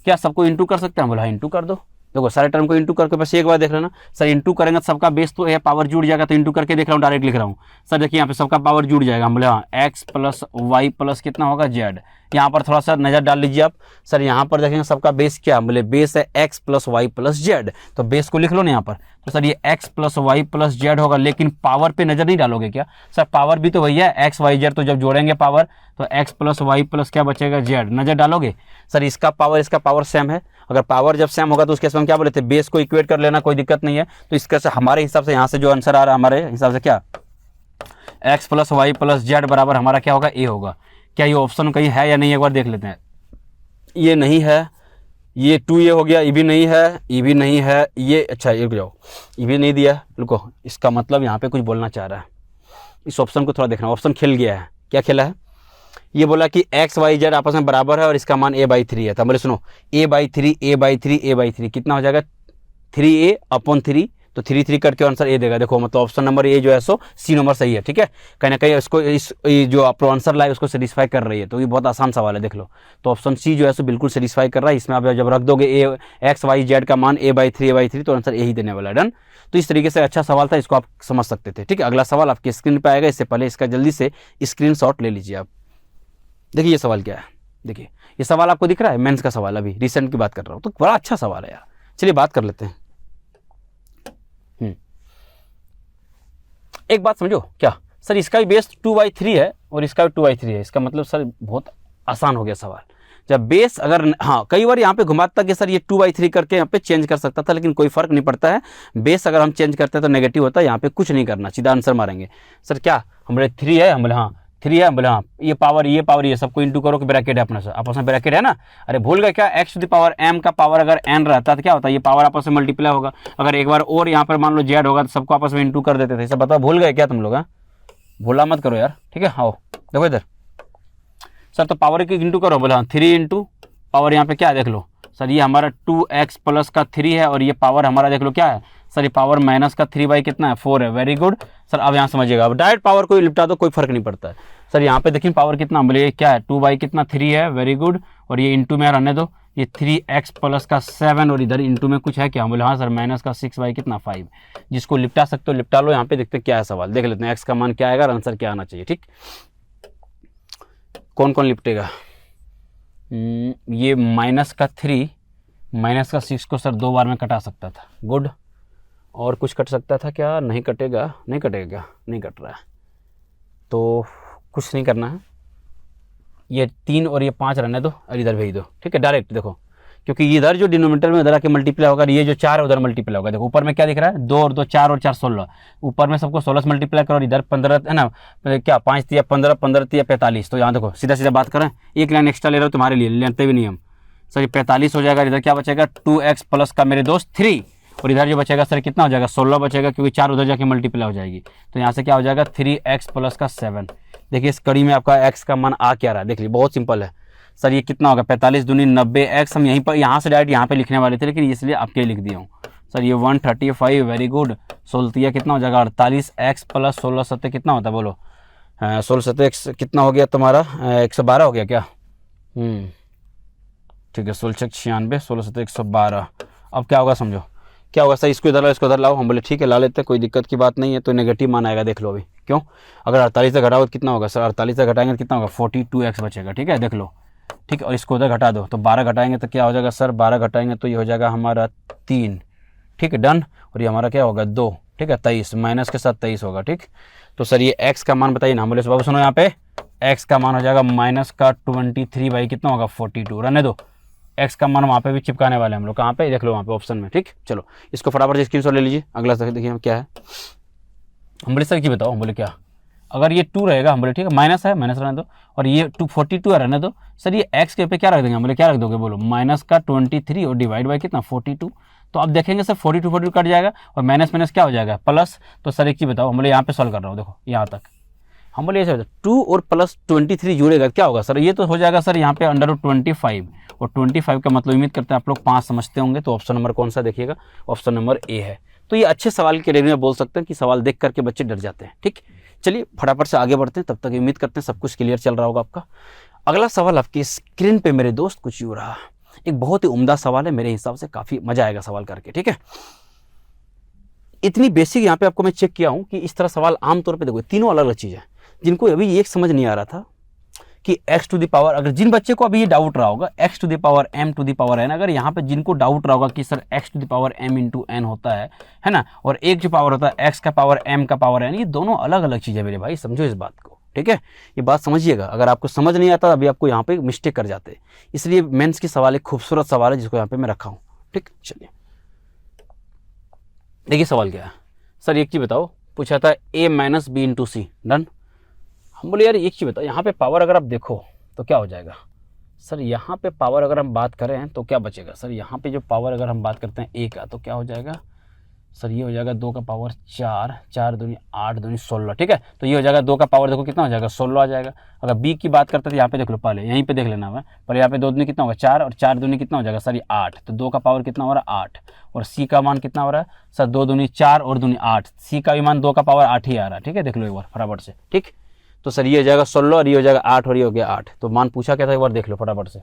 क्या सबको इंटू कर सकते हैं? हम बोला इंटू कर दो। देखो सारे टर्म को इंटू करके बस एक बार देख लेना। सर इंटू करेंगे तो सबका बेस तो है, पावर जुड़ जाएगा, तो इंटू करके देख रहा हूँ, डायरेक्ट लिख रहा हूँ। सर देखिए यहाँ पे सबका पावर जुड़ जाएगा। हम बोले हाँ एक्स प्लस वाई प्लस कितना होगा? जेड। यहाँ पर थोड़ा सा नज़र डाल लीजिए आप। सर यहाँ पर देखेंगे सबका बेस क्या? बोले बेस है X plus Y plus Z, तो बेस को लिख लो ना यहाँ पर। तो सर ये X plus Y plus Z होगा, लेकिन पावर पे नज़र नहीं डालोगे क्या? सर पावर भी तो वही है एक्स वाई जेड, तो जब जोड़ेंगे पावर तो एक्स प्लस वाई प्लस क्या बचेगा? जेड। नज़र डालोगे? सर इसका पावर सेम है। अगर पावर जब सेम होगा तो उसके हम क्या बोले थे? बेस को इक्वेट कर लेना, कोई दिक्कत नहीं है। तो इसका से हमारे हिसाब से यहाँ से जो आंसर आ रहा है हमारे हिसाब से क्या? X plus Y plus Z बराबर हमारा क्या होगा? ए होगा। क्या ये ऑप्शन कहीं है या नहीं, एक बार देख लेते हैं। ये नहीं है, ये 2 हो गया, ये भी नहीं है, ये भी नहीं है, ये अच्छा ये भी जाओ, ये भी नहीं दिया। रुको, इसका मतलब यहाँ पे कुछ बोलना चाह रहा है। इस ऑप्शन को थोड़ा देखना, ऑप्शन खिल गया है। क्या खिला है? ये बोला कि एक्स वाई जेड आपस में बराबर है और इसका मान a/3 है। तो बोले सुनो a/3 कितना हो जाएगा? 3a/3, तो 3 करके आंसर ए देगा। देखो मतलब ऑप्शन नंबर ए जो है सो सी नंबर सही है, ठीक है। कहीं ना कहीं इसको जो आप आंसर लाए उसको सेटिस्फाई कर रही है, तो ये बहुत आसान सवाल है, देख लो। तो ऑप्शन सी जो है सो बिल्कुल सेटिस्फाई कर रहा है। इसमें आप जब रख दोगे एक्स वाई जेड का मान a/3 तो आंसर ए ही देने वाला है। डन। तो इस तरीके से अच्छा सवाल था, इसको आप समझ सकते थे, ठीक है। अगला सवाल आपकी स्क्रीन पर आएगा, इससे पहले इसका जल्दी से स्क्रीनशॉट ले लीजिए आप। देखिए ये सवाल क्या है, देखिए ये सवाल आपको दिख रहा है, मेंस का सवाल, अभी रिसेंट की बात कर रहा हूँ, तो बड़ा अच्छा सवाल है यार। चलिए बात कर लेते हैं। एक बात समझो, क्या सर इसका भी बेस 2/3 है और इसका भी 2/3 है, इसका मतलब सर बहुत आसान हो गया सवाल। जब बेस अगर हाँ कई बार यहाँ पे घुमाता कि सर ये 2/3 करके यहाँ पे चेंज कर सकता था, लेकिन कोई फर्क नहीं पड़ता है। बेस अगर हम चेंज करते हैं तो नेगेटिव होता है, यहाँ पे कुछ नहीं करना, सीधा आंसर मारेंगे। सर क्या हम बोले 3 है? हम बोले हाँ 3 है। हम बोले हाँ ये पावर ये सबको इंटू करो कि ब्रैकेट है अपना, सर आपस में ब्रैकेट है ना। अरे भूल गए क्या? X to the power M का पावर अगर एन रहता तो क्या होता है? ये पावर आपस में मल्टीप्लाई होगा। अगर एक बार और यहाँ पर मान लो जेड होगा तो सबको आपस में इंटू कर देते थे। सब बताओ भूल गए क्या तुम लोग? भूला मत करो यार, ठीक है। आओ देखो इधर, सर तो पावर की इंटू करो। बोला हाँ 3 इंटू पावर यहाँ पे क्या है देख लो। सर ये हमारा 2x प्लस का 3 है और ये पावर हमारा देख लो क्या है? सर ये पावर माइनस का 3 कितना है? 4 है। Very good sir. अब यहाँ समझिएगा, अब डायरेक्ट पावर को लिपटा दो, कोई फर्क नहीं पड़ता है। सर यहाँ पे देखिए पावर कितना, बोले क्या है? 2 कितना 3 है। Very good. और ये इंटू में रहने दो, ये 3x प्लस का 7 और इधर इंटू में कुछ है क्या? बोले हाँ सर माइनस का 6 कितना 5। जिसको लिपटा सकते हो लिपटा लो। यहाँ पे देखते क्या है सवाल, देख लेते हैं एक्स का मान क्या आएगा और आंसर क्या आना चाहिए, ठीक। कौन कौन लिपटेगा? ये माइनस का 3 माइनस का 6 को सर 2 बार में कटा सकता था। गुड। और कुछ कट सकता था क्या? नहीं कटेगा, नहीं कटेगा क्या? नहीं कट रहा है, तो कुछ नहीं करना है। ये 3 और ये 5 रहने दो और इधर भेज दो, ठीक है। डायरेक्ट देखो, क्योंकि इधर जो डिनोमिनेटर में इधर आके मल्टीप्लाई होगा, ये जो 4 है उधर मल्टीप्लाई होगा। देखो ऊपर में क्या दिख रहा है? 2 और 2 4 और 4 16। ऊपर में सबको 16 से मल्टीप्लाई करो और इधर 15 है ना, क्या 5 या 15 15 या 45। तो यहाँ देखो सीधा सीधा बात करें, एक लाइन एक्स्ट्रा ले रहे हो तुम्हारे लिए, लेते भी नहीं हम। सर ये 45 हो जाएगा। इधर क्या बचेगा? 2x प्लस का मेरे दोस्त 3 और इधर जो बचेगा सर कितना हो जाएगा? 16 बचेगा, क्योंकि 4 उधर जाके मल्टीप्लाई हो जाएगी। तो यहाँ से क्या हो जाएगा? 3x प्लस का 7। देखिए इस कड़ी में आपका x का मान आ क्या रहा है, देख लीजिए बहुत सिंपल है। सर ये कितना होगा? 45 दूनी 90x। हम यहीं पर यहाँ से डायरेक्ट यहाँ पे लिखने वाले थे, लेकिन इसलिए आपके लिख दिया हूँ। सर ये 135। Very good. 16 कितना हो जाएगा? 48x प्लस 16 7 कितना होता है बोलो? 16 7 कितना हो गया तुम्हारा? 112 हो गया क्या? ठीक है। 16 96 16 7 112। अब क्या होगा समझो, क्या होगा? सर इसको इधर लाओ, इसको इधर लाओ। हम बोले ठीक है ला लेते हैं, कोई दिक्कत की बात नहीं है। तो नेगेटिव मान आएगा, देख लो अभी। क्यों? अगर 48 से घटाओ तो कितना होगा? सर 48 से घटाएंगे तो कितना होगा? 42x बचेगा, ठीक है। देख लो, ठीक। और इसको उधर घटा दो तो 12 घटाएंगे तो क्या हो जाएगा? सर 12 घटाएंगे तो ये हो जाएगा हमारा 3, ठीक है, डन। और ये हमारा क्या होगा 2, ठीक है, 23 माइनस के साथ 23 होगा, ठीक। तो सर ये x का मान बताइए ना। बोले बाबू सुनो, यहाँ पे x का मान हो जाएगा माइनस का 23 बाई कितना होगा 42। रहने दो, x का मान वहाँ पे भी चिपकाने वाले हम लोग, कहाँ पे देख लो वहाँ पे ऑप्शन में, ठीक। चलो इसको फटाफट से स्क्रीनशॉट ले लीजिए। अगला सर देखिए क्या है। हम बोले सर की बताओ, हम बोले क्या, अगर ये 2 रहेगा, हम बोले ठीक है माइनस है, माइनस रहने दो, और ये 42 है रहने दो। सर ये x के पे क्या रख देंगे, हम बोले क्या रख दोगे, बोलो माइनस का 23 और डिवाइड बाई कितना 42। तो अब देखेंगे सर 42 कट जाएगा और माइनस माइनस क्या हो जाएगा प्लस। तो सर एक चीज़ बताओ, हम बोले यहाँ पे सॉल्व कर रहा हूँ, देखो यहाँ तक हम बोले ऐसे 2 और प्लस 23 जुड़ेगा क्या होगा सर, ये तो हो जाएगा सर यहाँ पे √25, और 25 का मतलब उम्मीद करते हैं आप लोग 5 समझते होंगे। तो ऑप्शन नंबर कौन सा देखिएगा, ऑप्शन नंबर ए है। तो ये अच्छे सवाल के लिए बोल सकते हैं कि सवाल देख करके बच्चे डर जाते हैं, ठीक। चलिए फटाफट से आगे बढ़ते हैं, तब तक उम्मीद करते हैं सब कुछ क्लियर चल रहा होगा आपका। अगला सवाल आपकी स्क्रीन पे मेरे दोस्त कुछ यूँ रहा, एक बहुत ही उम्दा सवाल है, मेरे हिसाब से काफ़ी मजा आएगा सवाल करके, ठीक है। इतनी बेसिक यहाँ पे आपको मैं चेक किया हूँ कि इस तरह सवाल आमतौर पे देखो तीनों अलग अलग चीज़ें जिनको अभी एक समझ नहीं आ रहा था कि x टू द पावर, अगर जिन बच्चे को अभी ये डाउट रहा होगा x to the power m to the power n, अगर यहाँ पे जिनको डाउट रहा होगा कि sir x to the power m into n होता है ना, और एक जो पावर होता है x का पावर m का पावर n, ये दोनों अलग अलग चीज़ें मेरे भाई, समझो इस बात को, ठीक है। ये बात समझिएगा, अगर आपको समझ नहीं आता अभी आपको यहाँ पे मिस्टेक कर जाते, इसलिए मेंस की सवाल एक खूबसूरत सवाल है जिसको यहाँ पे मैं रखा हूँ, ठीक। चलिए देखिए सवाल क्या है। सर एक चीज़ बताओ, पूछा था a minus B into C, done. हम बोले यार एक चीज़ बताओ, यहाँ पे पावर अगर आप देखो तो क्या हो जाएगा सर, यहाँ पे पावर अगर हम बात करें तो क्या बचेगा सर, यहाँ पे जो पावर अगर हम बात करते हैं a का तो क्या हो जाएगा सर, ये हो जाएगा 2 का पावर 4, 4 दूनी 8 दूनी 16, ठीक है। तो ये हो जाएगा 2 का पावर देखो कितना हो जाएगा 16 आ जाएगा। अगर b की बात करते हैं तो यहाँ पे देख लो, पहले यहीं पे देख लेना है, पर यहाँ पे 2 दूनी कितना होगा 4, और 4 दूनी कितना हो जाएगा सर ये 8, तो 2 का पावर कितना हो रहा है 8, और c का मान कितना हो रहा है सर 2 दूनी 4 और दूनी 8, c का भी मान 2 का पावर 8 ही आ रहा है, ठीक है। देख लो एक बार फटाफट से, ठीक। तो सर ये हो जाएगा 16 और ये हो जाएगा 8 और ये हो गया 8, तो मान पूछा क्या था एक बार देख लो फटाफट से।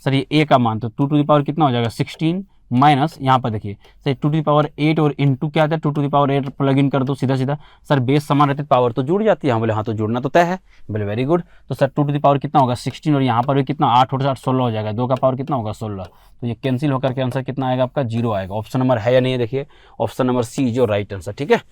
सर ये a का मान तो 2 टू द पावर कितना हो जाएगा 16 माइनस यहाँ पर देखिए सर 2 टू द पावर 8 और इंटू क्या था 2 to the power 8 plug in कर दो सीधा सीधा। सर बेस समान रहते पावर तो जुड़ जाती है, हम बोले हाँ तो जुड़ना तो तय है, बोले वेरी गुड। तो सर 2 टू द पावर कितना होगा 16 और यहाँ पर भी कितना 8 और 8 16 हो जाएगा, 2 का पावर कितना होगा 16, तो ये कैंसिल होकर के आंसर कितना आएगा आपका 0 आएगा। ऑप्शन नंबर है या नहीं है, देखिए ऑप्शन नंबर सी जो राइट आंसर, ठीक है।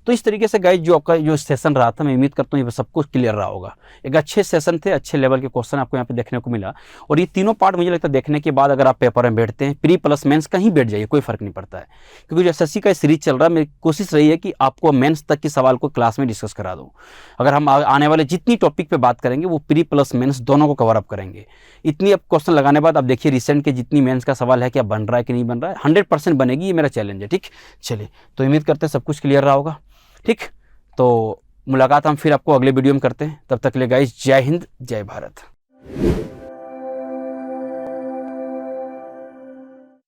तो इस तरीके से गाइस जो आपका जो सेशन रहा था, मैं उम्मीद करता हूँ ये सब कुछ क्लियर रहा होगा। एक अच्छे सेशन थे, अच्छे लेवल के क्वेश्चन आपको यहाँ पे देखने को मिला, और ये तीनों पार्ट मुझे लगता है देखने के बाद अगर आप पेपर में बैठते हैं, प्री प्लस मेंस कहीं बैठ जाइए कोई फर्क नहीं पड़ता है, क्योंकि जो एसएससी का सीरीज चल रहा है मेरी कोशिश रही है कि आपको मेंस तक के सवाल को क्लास में डिस्कस करा दूँ। अगर हम आने वाले जितनी टॉपिक पे बात करेंगे वो प्री प्लस मेंस दोनों को कवर अप करेंगे। इतनी अब क्वेश्चन लगाने बाद अब देखिए रिसेंट के जितनी मेंस का सवाल है क्या बन रहा है कि नहीं बन रहा है, 100% बनेगी, ये मेरा चैलेंज है, ठीक। चलिए तो उम्मीद करते हैं सब कुछ क्लियर रहा होगा, ठीक। तो मुलाकात हम फिर आपको अगले वीडियो में करते हैं, तब तक के लिए गाइस जय हिंद जय भारत।